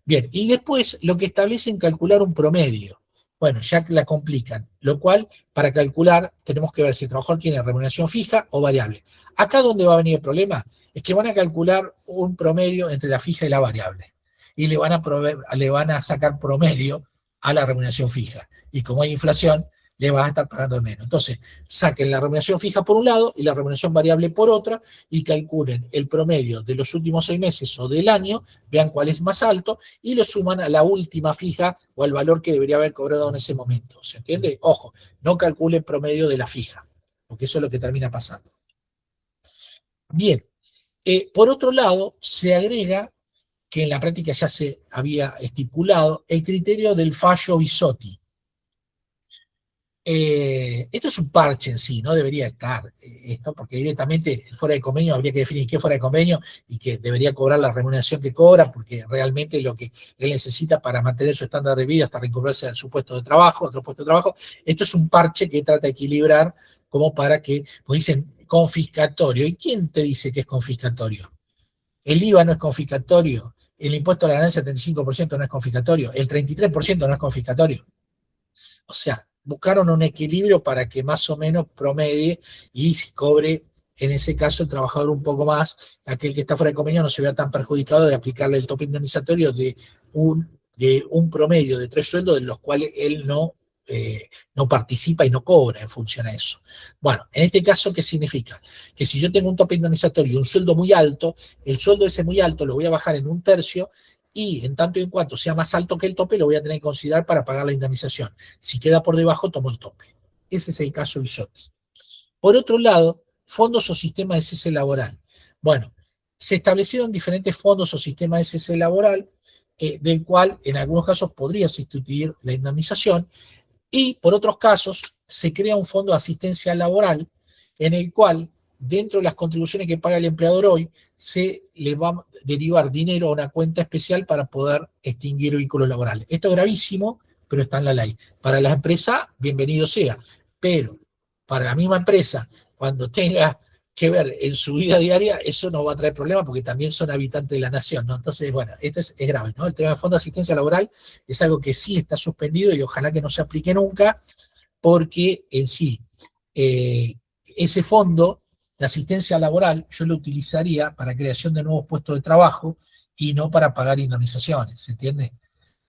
B: Bien, y después lo que establecen calcular un promedio. Bueno, ya la complican, lo cual para calcular tenemos que ver si el trabajador tiene remuneración fija o variable. Acá donde va a venir el problema es que van a calcular un promedio entre la fija y la variable. Y le van a sacar promedio a la remuneración fija. Y como hay inflación, le vas a estar pagando menos. Entonces, saquen la remuneración fija por un lado y la remuneración variable por otra y calculen el promedio de los últimos 6 meses o del año, vean cuál es más alto y lo suman a la última fija o al valor que debería haber cobrado en ese momento. ¿Se entiende? Ojo, no calculen promedio de la fija, porque eso es lo que termina pasando. Bien, por otro lado, se agrega que en la práctica ya se había estipulado el criterio del fallo Bisotti. Esto es un parche en sí, no debería estar esto, porque directamente fuera de convenio habría que definir qué fuera de convenio y que debería cobrar la remuneración que cobra, porque realmente lo que él necesita para mantener su estándar de vida hasta reincorporarse a su puesto de trabajo, otro puesto de trabajo. Esto es un parche que trata de equilibrar como para que, pues dicen, confiscatorio. ¿Y quién te dice que es confiscatorio? El IVA no es confiscatorio, el impuesto a la ganancia del 75% no es confiscatorio, el 33% no es confiscatorio. O sea, buscaron un equilibrio para que más o menos promedie y cobre, en ese caso, el trabajador un poco más, aquel que está fuera de convenio no se vea tan perjudicado de aplicarle el tope indemnizatorio de un promedio de 3 sueldos de los cuales él no participa y no cobra en función a eso. Bueno, en este caso, ¿qué significa? Que si yo tengo un tope indemnizatorio y un sueldo muy alto, el sueldo ese muy alto lo voy a bajar en 1/3 y en tanto y en cuanto sea más alto que el tope, lo voy a tener que considerar para pagar la indemnización. Si queda por debajo, tomo el tope. Ese es el caso Bisotti. Por otro lado, fondos o sistemas de cese laboral. Bueno, se establecieron diferentes fondos o sistemas de cese laboral, del cual en algunos casos podría sustituir la indemnización, y por otros casos se crea un fondo de asistencia laboral en el cual dentro de las contribuciones que paga el empleador hoy, se le va a derivar dinero a una cuenta especial para poder extinguir vínculos laborales. Esto es gravísimo, pero está en la ley. Para la empresa, bienvenido sea, pero para la misma empresa, cuando tenga que ver en su vida diaria, eso no va a traer problemas porque también son habitantes de la nación, ¿no? Entonces, bueno, esto es grave, ¿no? El tema del Fondo de Asistencia Laboral es algo que sí está suspendido y ojalá que no se aplique nunca, porque en sí, ese fondo de asistencia laboral yo lo utilizaría para creación de nuevos puestos de trabajo y no para pagar indemnizaciones, ¿se entiende?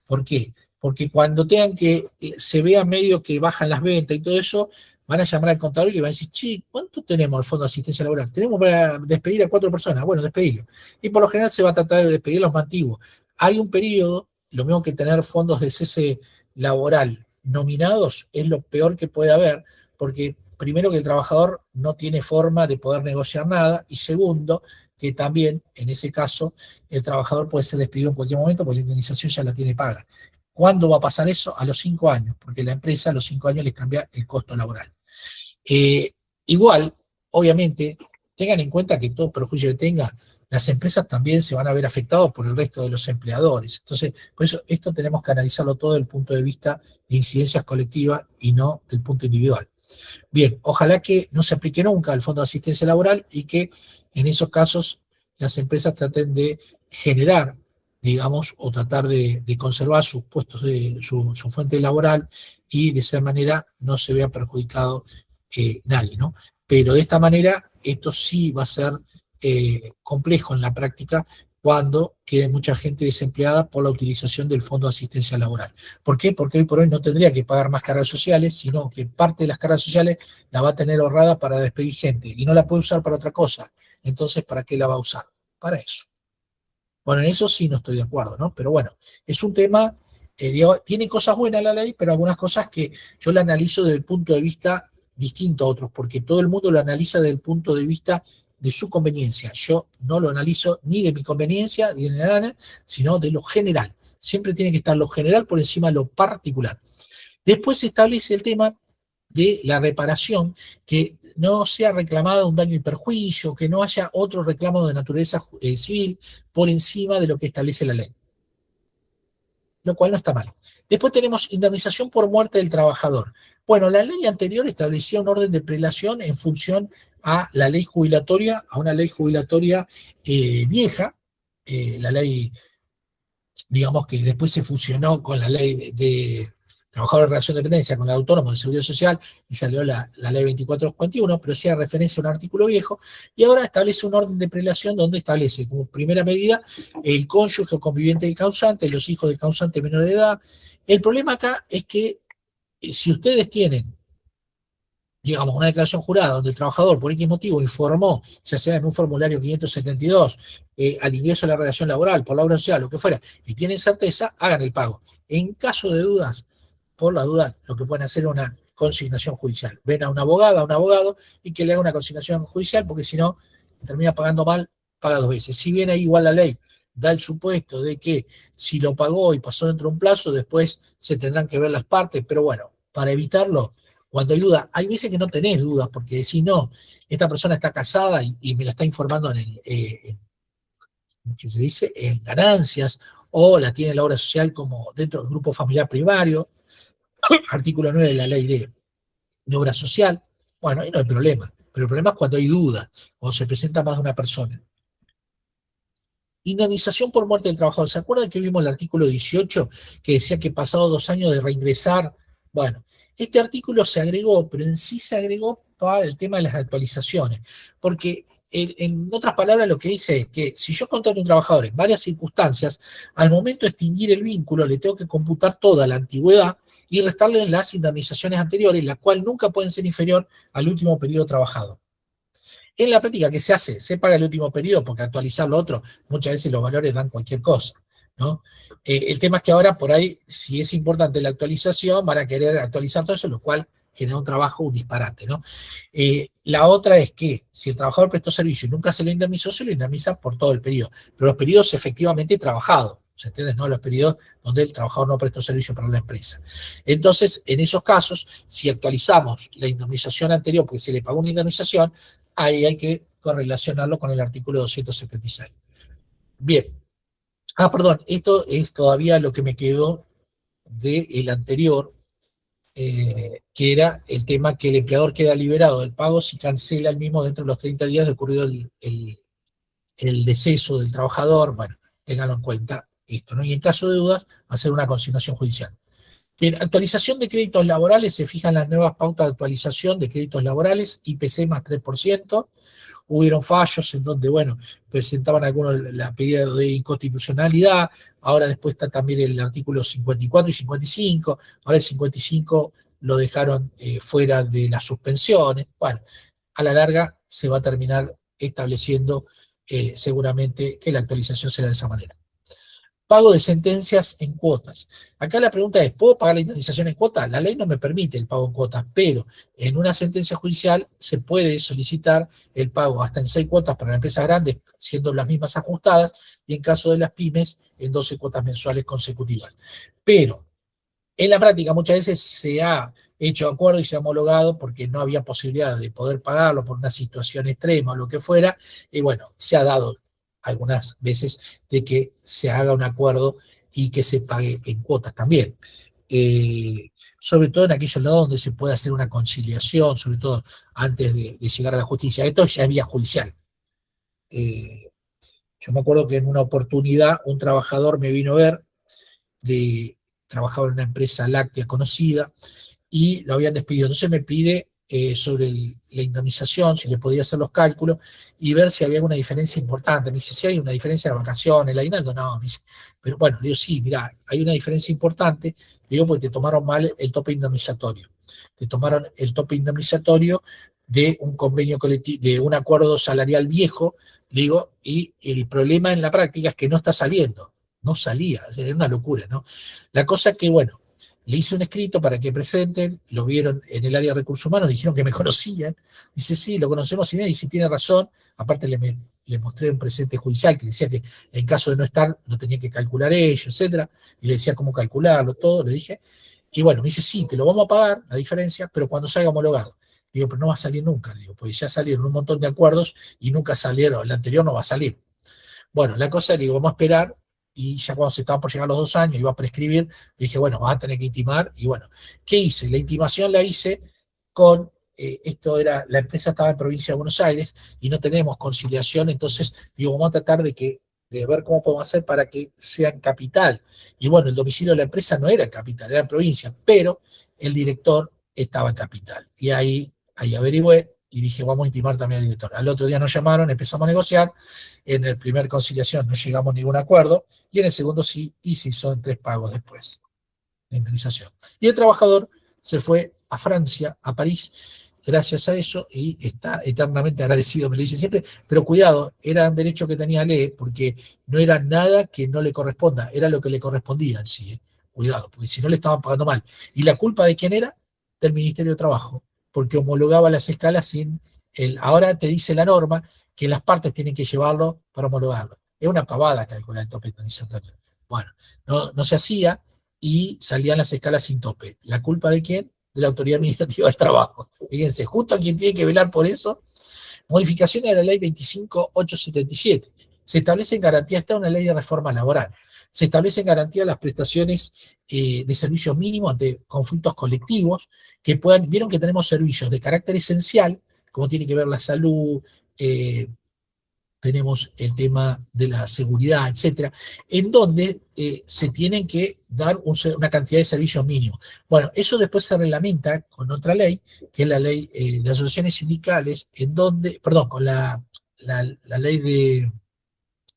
B: ¿Por qué? Porque cuando tengan que, se vea medio que bajan las ventas y todo eso, van a llamar al contador y le van a decir, che, ¿cuánto tenemos el Fondo de Asistencia Laboral? Tenemos para despedir a 4 personas. Bueno, despedirlo. Y por lo general se va a tratar de despedir a los más antiguos. Hay un periodo, lo mismo que tener fondos de cese laboral nominados, es lo peor que puede haber, porque primero que el trabajador no tiene forma de poder negociar nada, y segundo, que también, en ese caso, el trabajador puede ser despedido en cualquier momento porque la indemnización ya la tiene paga. ¿Cuándo va a pasar eso? A los 5 años, porque la empresa a los 5 años les cambia el costo laboral. Igual, obviamente, tengan en cuenta que todo perjuicio que tenga, las empresas también se van a ver afectados por el resto de los empleadores. Entonces, por eso esto tenemos que analizarlo todo desde el punto de vista de incidencias colectivas y no del punto individual. Bien, ojalá que no se aplique nunca el Fondo de Asistencia Laboral y que en esos casos las empresas traten de generar, digamos, o tratar de conservar sus puestos, su fuente laboral, y de esa manera no se vea perjudicado nadie, ¿no? Pero de esta manera esto sí va a ser complejo en la práctica cuando quede mucha gente desempleada por la utilización del Fondo de Asistencia Laboral. ¿Por qué? Porque hoy por hoy no tendría que pagar más cargas sociales, sino que parte de las cargas sociales la va a tener ahorrada para despedir gente y no la puede usar para otra cosa. Entonces, ¿para qué la va a usar? Para eso. Bueno, en eso sí no estoy de acuerdo, ¿no? Pero bueno, es un tema, digamos, tiene cosas buenas la ley, pero algunas cosas que yo la analizo desde el punto de vista distinto a otros, porque todo el mundo lo analiza desde el punto de vista de su conveniencia. Yo no lo analizo ni de mi conveniencia, ni de nada, sino de lo general. Siempre tiene que estar lo general por encima de lo particular. Después se establece el tema de la reparación, que no sea reclamado un daño y perjuicio, que no haya otro reclamo de naturaleza civil por encima de lo que establece la ley, lo cual no está mal. Después tenemos indemnización por muerte del trabajador. Bueno, la ley anterior establecía un orden de prelación en función a la ley jubilatoria, a una ley jubilatoria vieja, la ley, digamos, que después se fusionó con la ley de trabajador de relación de dependencia, con la de autónomo de seguridad social, y salió la ley 2451, pero hacía referencia a un artículo viejo, y ahora establece un orden de prelación donde establece como primera medida el cónyuge o conviviente del causante, los hijos del causante menor de edad. El problema acá es que si ustedes tienen, digamos, una declaración jurada donde el trabajador por X motivo informó, ya sea en un formulario 572, al ingreso a la relación laboral, por la obra social, lo que fuera, y tienen certeza, hagan el pago. En caso de dudas, por la duda, lo que pueden hacer es una consignación judicial. Ven a una abogada, a un abogado, y que le haga una consignación judicial, porque si no, termina pagando mal, paga 2 veces. Si bien ahí igual la ley da el supuesto de que si lo pagó y pasó dentro de un plazo, después se tendrán que ver las partes, pero bueno, para evitarlo, cuando hay duda, hay veces que no tenés dudas, porque decís, no, esta persona está casada y me la está informando ¿qué se dice? En ganancias, o la tiene la obra social como dentro del grupo familiar primario, artículo 9 de la ley de obra social. Bueno, ahí no hay problema, pero el problema es cuando hay duda, cuando se presenta más de una persona. Indemnización por muerte del trabajador. ¿Se acuerdan que vimos el artículo 18 que decía que pasado 2 años de reingresar? Bueno, este artículo se agregó, pero en sí se agregó para el tema de las actualizaciones, porque en otras palabras lo que dice es que si yo contrato a un trabajador en varias circunstancias, al momento de extinguir el vínculo le tengo que computar toda la antigüedad y restarle las indemnizaciones anteriores, las cuales nunca pueden ser inferior al último periodo trabajado. En la práctica, ¿qué se hace? Se paga el último periodo, porque actualizar lo otro, muchas veces los valores dan cualquier cosa, ¿no? El tema es que ahora, por ahí, si es importante la actualización, van a querer actualizar todo eso, lo cual genera un trabajo, un disparate, ¿no? La otra es que, si el trabajador prestó servicio y nunca se lo indemnizó, se lo indemniza por todo el periodo, pero los periodos efectivamente trabajados, ¿se entiende? ¿No? Los periodos donde el trabajador no prestó servicio para la empresa. Entonces, en esos casos, si actualizamos la indemnización anterior, porque se le pagó una indemnización, ahí hay que correlacionarlo con el artículo 276. Bien. Perdón, esto es todavía lo que me quedó del anterior, que era el tema que el empleador queda liberado del pago si cancela el mismo dentro de los 30 días de ocurrido el deceso del trabajador. Bueno, ténganlo en cuenta esto, ¿no? Y en caso de dudas, hacer una consignación judicial. Bien, actualización de créditos laborales, se fijan las nuevas pautas de actualización de créditos laborales, IPC más 3%, hubieron fallos en donde, bueno, presentaban algunos la pedida de inconstitucionalidad, ahora después está también el artículo 54 y 55, ahora el 55 lo dejaron fuera de las suspensiones. Bueno, a la larga se va a terminar estableciendo seguramente que la actualización será de esa manera. Pago de sentencias en cuotas. Acá la pregunta es, ¿puedo pagar la indemnización en cuotas? La ley no me permite el pago en cuotas, pero en una sentencia judicial se puede solicitar el pago hasta en 6 cuotas para las empresas grandes, siendo las mismas ajustadas, y en caso de las pymes, en 12 cuotas mensuales consecutivas. Pero en la práctica muchas veces se ha hecho acuerdo y se ha homologado porque no había posibilidad de poder pagarlo por una situación extrema o lo que fuera, y bueno, se ha dado algunas veces de que se haga un acuerdo y que se pague en cuotas también. Sobre todo en aquellos lados donde se puede hacer una conciliación, sobre todo antes de llegar a la justicia. Esto ya es vía judicial. Yo me acuerdo que en una oportunidad un trabajador me vino a ver, trabajaba en una empresa láctea conocida, y lo habían despedido. Entonces me pide sobre la indemnización, si le podía hacer los cálculos y ver si había una diferencia importante. Me dice, si hay una diferencia de vacaciones, el aguinaldo, no, me dice, pero bueno, le digo, sí, mirá, hay una diferencia importante, le digo, porque te tomaron mal el tope indemnizatorio. Te tomaron el tope indemnizatorio de un convenio colectivo, de un acuerdo salarial viejo, le digo, y el problema en la práctica es que no está saliendo. No salía, es una locura, ¿no? La cosa que, bueno, le hice un escrito para que presenten, lo vieron en el área de recursos humanos, dijeron que me conocían. Dice, sí, lo conocemos, y dice, tiene razón. Aparte le mostré un presente judicial que decía que en caso de no estar, lo tenía que calcular ellos, etcétera. Y le decía cómo calcularlo, todo, le dije. Y bueno, me dice, sí, te lo vamos a pagar, la diferencia, pero cuando salga homologado. Le digo, pero no va a salir nunca, le digo, porque ya salieron un montón de acuerdos y nunca salieron, el anterior no va a salir. Bueno, la cosa, le digo, vamos a esperar. Y ya cuando se estaban por llegar los 2 años, iba a prescribir, dije, bueno, vas a tener que intimar. Y bueno, ¿qué hice? La intimación la hice con, la empresa estaba en provincia de Buenos Aires y no tenemos conciliación, entonces digo, vamos a tratar de ver cómo podemos hacer para que sea en capital. Y bueno, el domicilio de la empresa no era en capital, era en provincia, pero el director estaba en capital. Y ahí averigüé y dije, vamos a intimar también al director. Al otro día nos llamaron, empezamos a negociar. En el primer conciliación no llegamos a ningún acuerdo, y en el segundo sí, y se hizo en 3 pagos después de indemnización. Y el trabajador se fue a Francia, a París, gracias a eso, y está eternamente agradecido, me lo dice siempre, pero cuidado, era un derecho que tenía ley, porque no era nada que no le corresponda, era lo que le correspondía en sí, cuidado, porque si no le estaban pagando mal. ¿Y la culpa de quién era? Del Ministerio de Trabajo, porque homologaba las escalas sin ahora te dice la norma que las partes tienen que llevarlo para homologarlo. Es una pavada calcular el tope indemnizatorio. Bueno, no se hacía y salían las escalas sin tope. ¿La culpa de quién? De la Autoridad Administrativa del Trabajo. Fíjense, justo a quien tiene que velar por eso. Modificación de la ley 25.877. Se establecen garantías, esta es una ley de reforma laboral. Se establecen garantías las prestaciones de servicios mínimos ante conflictos colectivos que puedan, vieron que tenemos servicios de carácter esencial, como tiene que ver la salud, tenemos el tema de la seguridad, etcétera, en donde se tienen que dar una cantidad de servicios mínimos. Bueno, eso después se reglamenta con otra ley, que es la ley de asociaciones sindicales, en donde, perdón, con la ley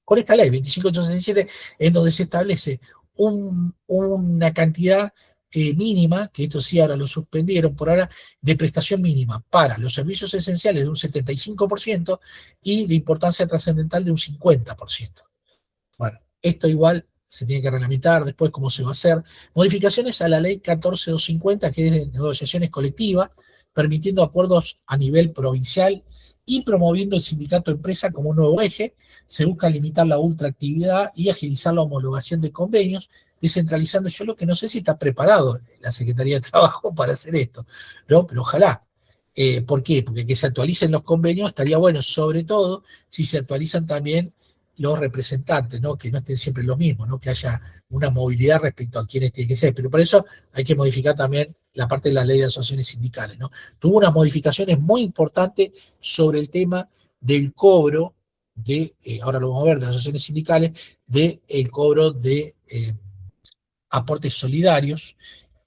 B: con esta ley, 25.877, en donde se establece una cantidad mínima, que esto sí ahora lo suspendieron por ahora, de prestación mínima para los servicios esenciales de un 75% y de importancia trascendental de un 50%. Bueno, esto igual se tiene que reglamentar después cómo se va a hacer. Modificaciones a la ley 14.250, que es de negociaciones colectivas, permitiendo acuerdos a nivel provincial y promoviendo el sindicato empresa como un nuevo eje. Se busca limitar la ultraactividad y agilizar la homologación de convenios, descentralizando. Yo lo que no sé si está preparado la Secretaría de Trabajo para hacer esto, ¿no? Pero ojalá. ¿Por qué? Porque que se actualicen los convenios estaría bueno, sobre todo si se actualizan también los representantes, ¿no? Que no estén siempre los mismos, ¿no? Que haya una movilidad respecto a quiénes tiene que ser. Pero por eso hay que modificar también la parte de la ley de asociaciones sindicales, ¿no? Tuvo unas modificaciones muy importantes sobre el tema del cobro de, ahora lo vamos a ver, de asociaciones sindicales, del cobro de aportes solidarios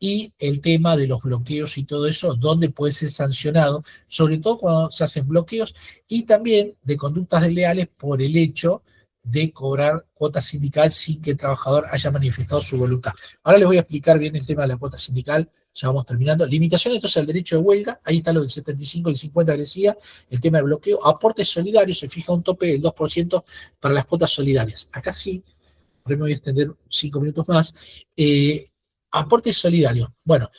B: y el tema de los bloqueos y todo eso, donde puede ser sancionado, sobre todo cuando se hacen bloqueos, y también de conductas desleales por el hecho de cobrar cuota sindical sin que el trabajador haya manifestado su voluntad. Ahora les voy a explicar bien el tema de la cuota sindical, ya vamos terminando. Limitación entonces al derecho de huelga, ahí está lo del 75 y el 50 que decía, el tema de bloqueo. Aportes solidarios, se fija un tope del 2% para las cuotas solidarias. Acá sí, por ahí me voy a extender 5 minutos más. Aportes solidarios. Bueno,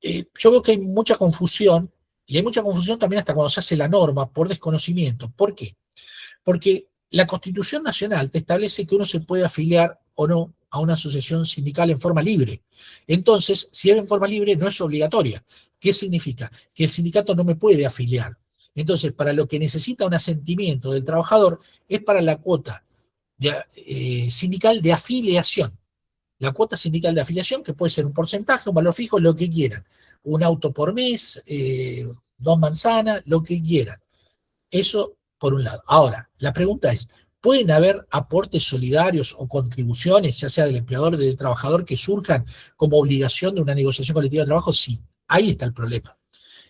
B: yo veo que hay mucha confusión, y hay mucha confusión también hasta cuando se hace la norma por desconocimiento. ¿Por qué? Porque la Constitución Nacional te establece que uno se puede afiliar o no a una asociación sindical en forma libre. Entonces, si es en forma libre, no es obligatoria. ¿Qué significa? Que el sindicato no me puede afiliar. Entonces, para lo que necesita un asentimiento del trabajador es para la cuota sindical de afiliación. La cuota sindical de afiliación, que puede ser un porcentaje, un valor fijo, lo que quieran. Un auto por mes, 2 manzanas, lo que quieran. Eso por un lado. Ahora, la pregunta es, ¿pueden haber aportes solidarios o contribuciones, ya sea del empleador o del trabajador, que surjan como obligación de una negociación colectiva de trabajo? Sí, ahí está el problema.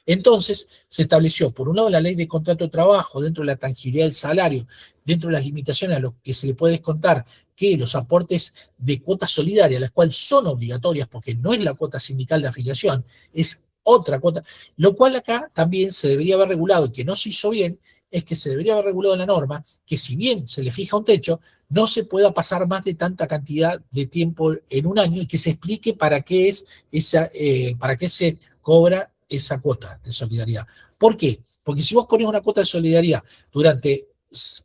B: Entonces, se estableció, por un lado, la ley de contrato de trabajo, dentro de la tangibilidad del salario, dentro de las limitaciones a lo que se le puede descontar, que los aportes de cuota solidaria, las cuales son obligatorias, porque no es la cuota sindical de afiliación, es otra cuota, lo cual acá también se debería haber regulado, y que no se hizo bien, es que se debería haber regulado en la norma, que si bien se le fija un techo, no se pueda pasar más de tanta cantidad de tiempo en un año, y que se explique para qué es esa, para qué se cobra esa cuota de solidaridad. ¿Por qué? Porque si vos pones una cuota de solidaridad durante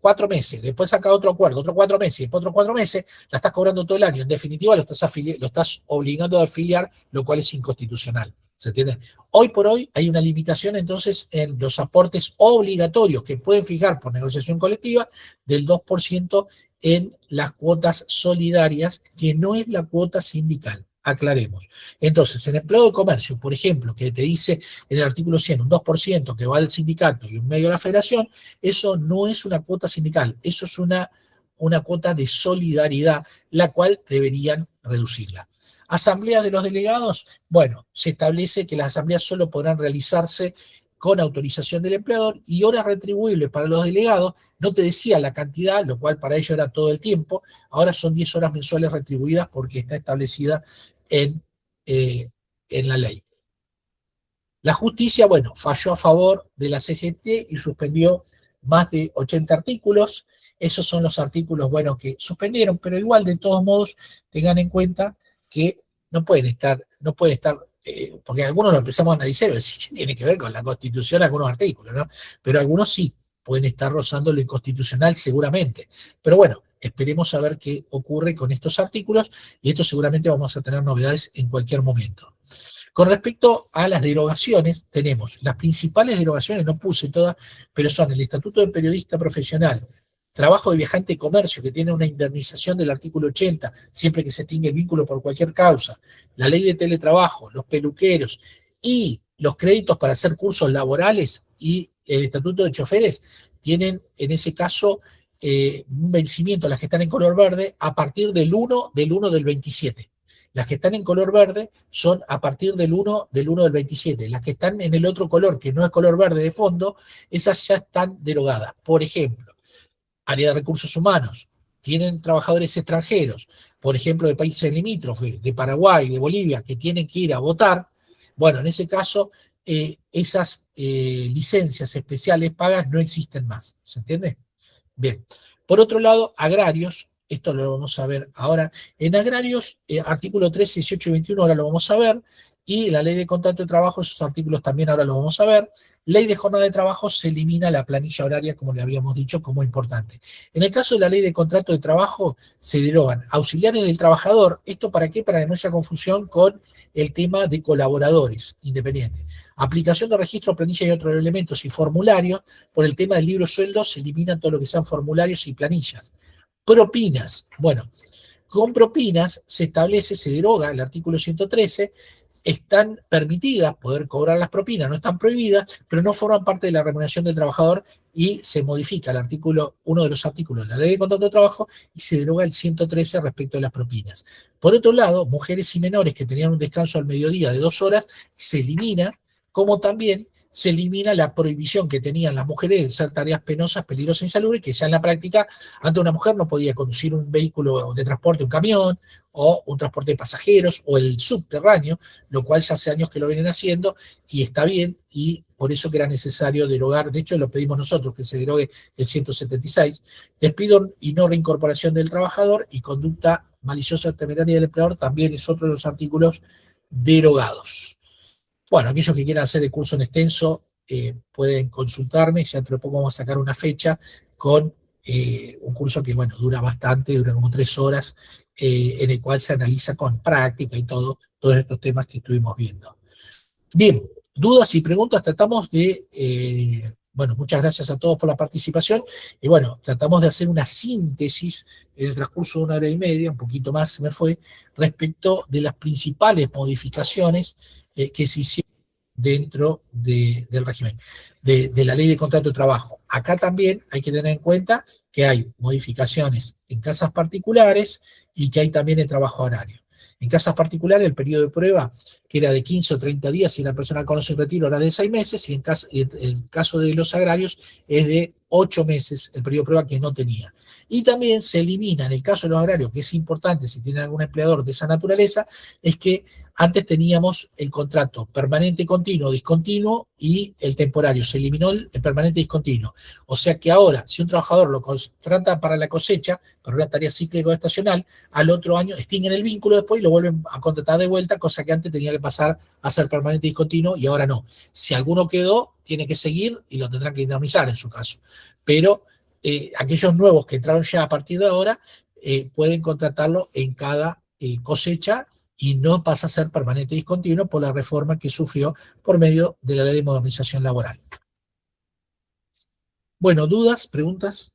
B: 4 meses, después sacas otro acuerdo, otros 4 meses, y después otros 4 meses, la estás cobrando todo el año. En definitiva, lo estás obligando a afiliar, lo cual es inconstitucional. ¿Se entiende? Hoy por hoy hay una limitación entonces en los aportes obligatorios que pueden fijar por negociación colectiva del 2% en las cuotas solidarias, que no es la cuota sindical. Aclaremos. Entonces, en empleo de comercio, por ejemplo, que te dice en el artículo 100 un 2% que va al sindicato y un medio a la federación, eso no es una cuota sindical, eso es una cuota de solidaridad, la cual deberían reducirla. Asambleas de los delegados, bueno, se establece que las asambleas solo podrán realizarse con autorización del empleador, y horas retribuibles para los delegados, no te decía la cantidad, lo cual para ellos era todo el tiempo, ahora son 10 horas mensuales retribuidas porque está establecida en la ley. La justicia, bueno, falló a favor de la CGT y suspendió más de 80 artículos. Esos son los artículos, bueno, que suspendieron, pero igual, de todos modos, tengan en cuenta que no pueden estar, porque algunos lo empezamos a analizar y decir, tiene que ver con la Constitución algunos artículos, ¿no? Pero algunos sí pueden estar rozando lo inconstitucional seguramente. Pero bueno, esperemos a ver qué ocurre con estos artículos, y esto seguramente vamos a tener novedades en cualquier momento. Con respecto a las derogaciones, tenemos las principales derogaciones, no puse todas, pero son el Estatuto de Periodista Profesional, trabajo de viajante de comercio, que tiene una indemnización del artículo 80, siempre que se extingue el vínculo por cualquier causa, la ley de teletrabajo, los peluqueros y los créditos para hacer cursos laborales, y el Estatuto de Choferes, tienen en ese caso un vencimiento, las que están en color verde, a partir del 1 del 27. Las que están en color verde son a partir del 1 del 27. Las que están en el otro color, que no es color verde de fondo, esas ya están derogadas. Por ejemplo, área de recursos humanos, tienen trabajadores extranjeros, por ejemplo, de países limítrofes, de Paraguay, de Bolivia, que tienen que ir a votar. Bueno, en ese caso, esas licencias especiales pagas no existen más. ¿Se entiende? Bien. Por otro lado, agrarios, esto lo vamos a ver ahora. En agrarios, artículo 13, 18 y 21, ahora lo vamos a ver. Y la ley de contrato de trabajo, esos artículos también ahora los vamos a ver. Ley de jornada de trabajo, se elimina la planilla horaria, como le habíamos dicho, como importante. En el caso de la ley de contrato de trabajo, se derogan auxiliares del trabajador. ¿Esto para qué? Para que no haya confusión con el tema de colaboradores independientes. Aplicación de registro, planilla y otros elementos y formularios. Por el tema del libro de sueldos, se eliminan todo lo que sean formularios y planillas. Propinas. Bueno, con propinas se establece, se deroga el artículo 113, están permitidas poder cobrar las propinas, no están prohibidas, pero no forman parte de la remuneración del trabajador y se modifica el artículo, uno de los artículos de la ley de contrato de trabajo y se deroga el 113 respecto de las propinas. Por otro lado, mujeres y menores que tenían un descanso al mediodía de 2 horas, se elimina, como también se elimina la prohibición que tenían las mujeres de hacer tareas penosas, peligrosas e insalubres, que ya en la práctica, antes una mujer no podía conducir un vehículo de transporte, un camión, o un transporte de pasajeros, o el subterráneo, lo cual ya hace años que lo vienen haciendo, y está bien, y por eso que era necesario derogar, de hecho lo pedimos nosotros, que se derogue el 176, despido y no reincorporación del trabajador, y conducta maliciosa o temeraria del empleador, también es otro de los artículos derogados. Bueno, aquellos que quieran hacer el curso en extenso pueden consultarme, ya dentro de poco vamos a sacar una fecha con un curso que, bueno, dura bastante, dura como 3 horas, en el cual se analiza con práctica y todos estos temas que estuvimos viendo. Bien, dudas y preguntas, tratamos de, bueno, muchas gracias a todos por la participación, y bueno, tratamos de hacer una síntesis en el transcurso de 1 hora y media, un poquito más se me fue, respecto de las principales modificaciones que se hicieron dentro del régimen, de la ley de contrato de trabajo. Acá también hay que tener en cuenta que hay modificaciones en casas particulares y que hay también en trabajo horario. En casas particulares, el periodo de prueba, que era de 15 o 30 días, si la persona conoce el retiro, era de 6 meses, y en el caso de los agrarios es de 8 meses el periodo de prueba que no tenía. Y también se elimina, en el caso de los agrarios, que es importante si tienen algún empleador de esa naturaleza, es que antes teníamos el contrato permanente, continuo, discontinuo y el temporario. Se eliminó el permanente discontinuo. O sea que ahora, si un trabajador lo contrata para la cosecha, para una tarea cíclica o estacional, al otro año extinguen el vínculo después y lo vuelven a contratar de vuelta, cosa que antes tenía que pasar a ser permanente discontinuo y ahora no. Si alguno quedó, tiene que seguir y lo tendrán que indemnizar en su caso. Pero aquellos nuevos que entraron ya a partir de ahora pueden contratarlo en cada cosecha y no pasa a ser permanente discontinuo por la reforma que sufrió por medio de la Ley de Modernización Laboral. Bueno, ¿dudas? ¿Preguntas?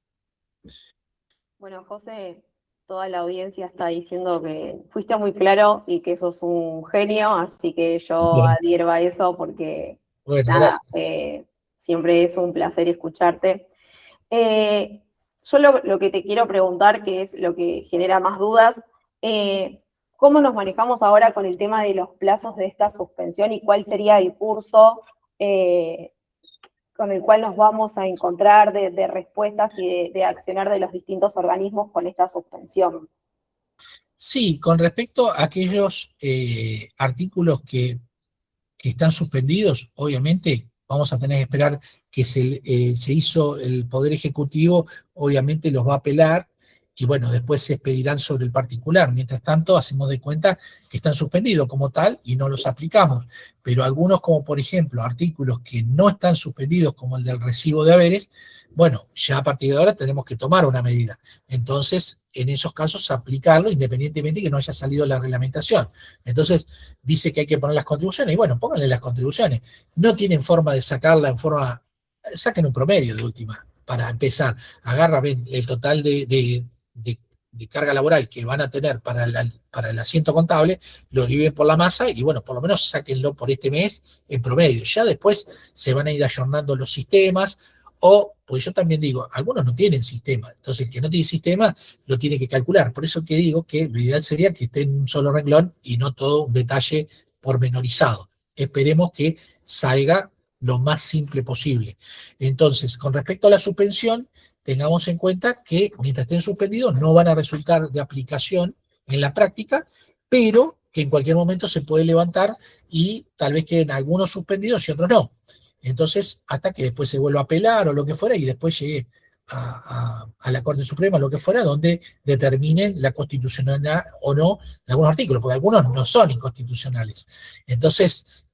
C: Bueno, José, toda la audiencia está diciendo que fuiste muy claro y que sos un genio, así que yo
B: Bien.
C: adhiero a eso porque,
B: Bueno,
C: nada,
B: gracias.
C: siempre es un placer escucharte. Yo lo que te quiero preguntar, que es lo que genera más dudas, ¿cómo nos manejamos ahora con el tema de los plazos de esta suspensión y cuál sería el curso con el cual nos vamos a encontrar de respuestas y de accionar de los distintos organismos con esta suspensión?
B: Sí, con respecto a aquellos artículos que están suspendidos, obviamente vamos a tener que esperar que se hizo el Poder Ejecutivo, obviamente los va a apelar, y bueno, después se expedirán sobre el particular. Mientras tanto, hacemos de cuenta que están suspendidos como tal y no los aplicamos. Pero algunos, como por ejemplo, artículos que no están suspendidos, como el del recibo de haberes, bueno, ya a partir de ahora tenemos que tomar una medida. Entonces, en esos casos, aplicarlo independientemente de que no haya salido la reglamentación. Entonces, dice que hay que poner las contribuciones, y bueno, pónganle las contribuciones. No tienen forma de sacarla en forma, saquen un promedio de última, para empezar. Agarra, ven, el total de carga laboral que van a tener para el asiento contable, lo dividen por la masa y bueno, por lo menos sáquenlo por este mes en promedio. Ya después se van a ir ayornando los sistemas, o, pues yo también digo, algunos no tienen sistema, entonces el que no tiene sistema lo tiene que calcular. Por eso que digo que lo ideal sería que esté en un solo renglón y no todo un detalle pormenorizado. Esperemos que salga lo más simple posible. Entonces, con respecto a la suspensión, tengamos en cuenta que mientras estén suspendidos no van a resultar de aplicación en la práctica, pero que en cualquier momento se puede levantar y tal vez queden algunos suspendidos y otros no. Entonces, hasta que después se vuelva a apelar o lo que fuera y después llegue a la Corte Suprema, lo que fuera, donde determinen la constitucionalidad o no de algunos artículos, porque algunos no son inconstitucionales. Entonces,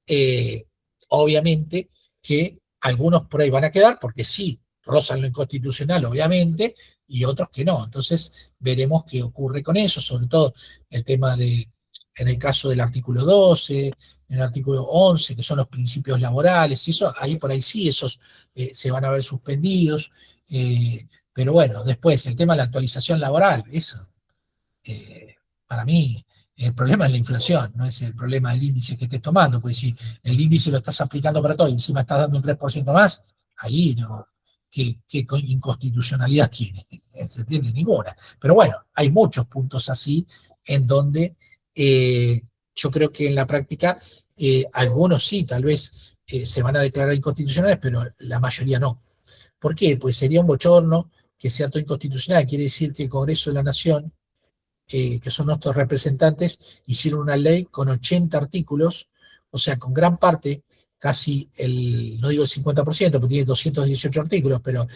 B: obviamente que algunos por ahí van a quedar, porque sí, rozan lo inconstitucional, obviamente, y otros que no. Entonces, veremos qué ocurre con eso, sobre todo el tema en el caso del artículo 12, en el artículo 11, que son los principios laborales, y eso, ahí por ahí sí, esos se van a ver suspendidos. Pero bueno, después el tema de la actualización laboral, eso, para mí, el problema es la inflación, no es el problema del índice que estés tomando, porque si el índice lo estás aplicando para todo y encima estás dando un 3% más, ahí no, ¿qué inconstitucionalidad tiene? Se entiende ninguna. Pero bueno, hay muchos puntos así en donde yo creo que en la práctica algunos sí, tal vez se van a declarar inconstitucionales, pero la mayoría no. ¿Por qué? Pues sería un bochorno que sea todo inconstitucional. Quiere decir que el Congreso de la Nación, que son nuestros representantes, hicieron una ley con 80 artículos, o sea, con gran parte, casi no digo el 50%, porque tiene 218 artículos, pero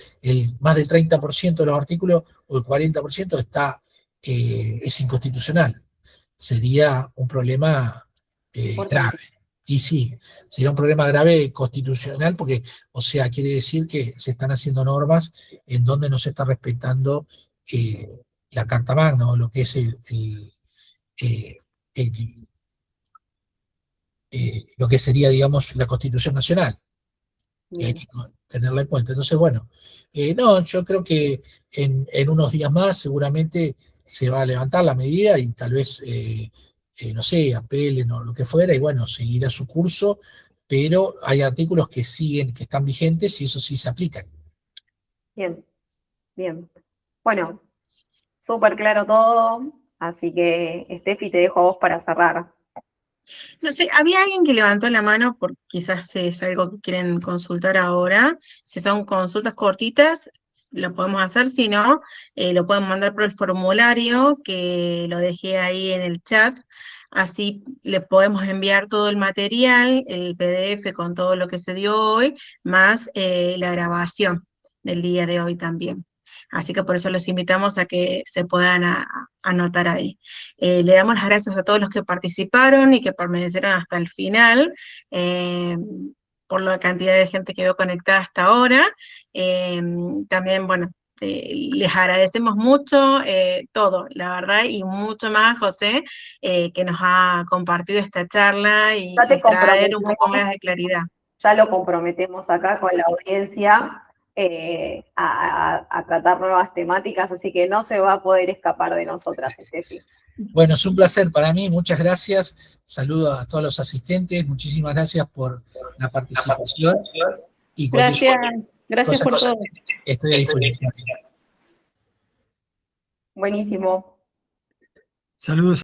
B: más del 30% de los artículos, o el 40% es inconstitucional. Sería un problema grave. Y sí, sería un problema grave constitucional porque, o sea, quiere decir que se están haciendo normas en donde no se está respetando la Carta Magna, o lo que es eh, el- lo que sería, digamos, la Constitución Nacional, que hay que tenerla en cuenta. Entonces, bueno, no, yo creo que en unos días más seguramente se va a levantar la medida y tal vez, no sé, apelen o lo que fuera, y bueno, seguirá su curso, pero hay artículos que siguen, que están vigentes y eso sí se aplican.
C: Bien, bien. Bueno, súper claro todo, así que Steffi, te dejo a vos para cerrar.
A: No sé, había alguien que levantó la mano, porque quizás es algo que quieren consultar ahora. Si son consultas cortitas, lo podemos hacer. Si no, lo pueden mandar por el formulario que lo dejé ahí en el chat. Así le podemos enviar todo el material, el PDF con todo lo que se dio hoy, más la grabación del día de hoy también. Así que por eso los invitamos a que se puedan anotar ahí. Le damos las gracias a todos los que participaron y que permanecieron hasta el final, por la cantidad de gente que veo conectada hasta ahora. También, bueno, les agradecemos mucho todo, la verdad, y mucho más, José, que nos ha compartido esta charla
C: Ya te
A: y traer un
C: comprometemos,
A: poco más de claridad.
C: ya lo comprometemos acá con la audiencia a tratar nuevas temáticas, así que no se va a poder escapar de nosotras, Steffi.
B: Bueno, es un placer para mí, muchas gracias. Saludo a todos los asistentes, muchísimas gracias por la participación y cualquier
A: Gracias por todo.
B: estoy a disposición.
C: Buenísimo.
D: Saludos.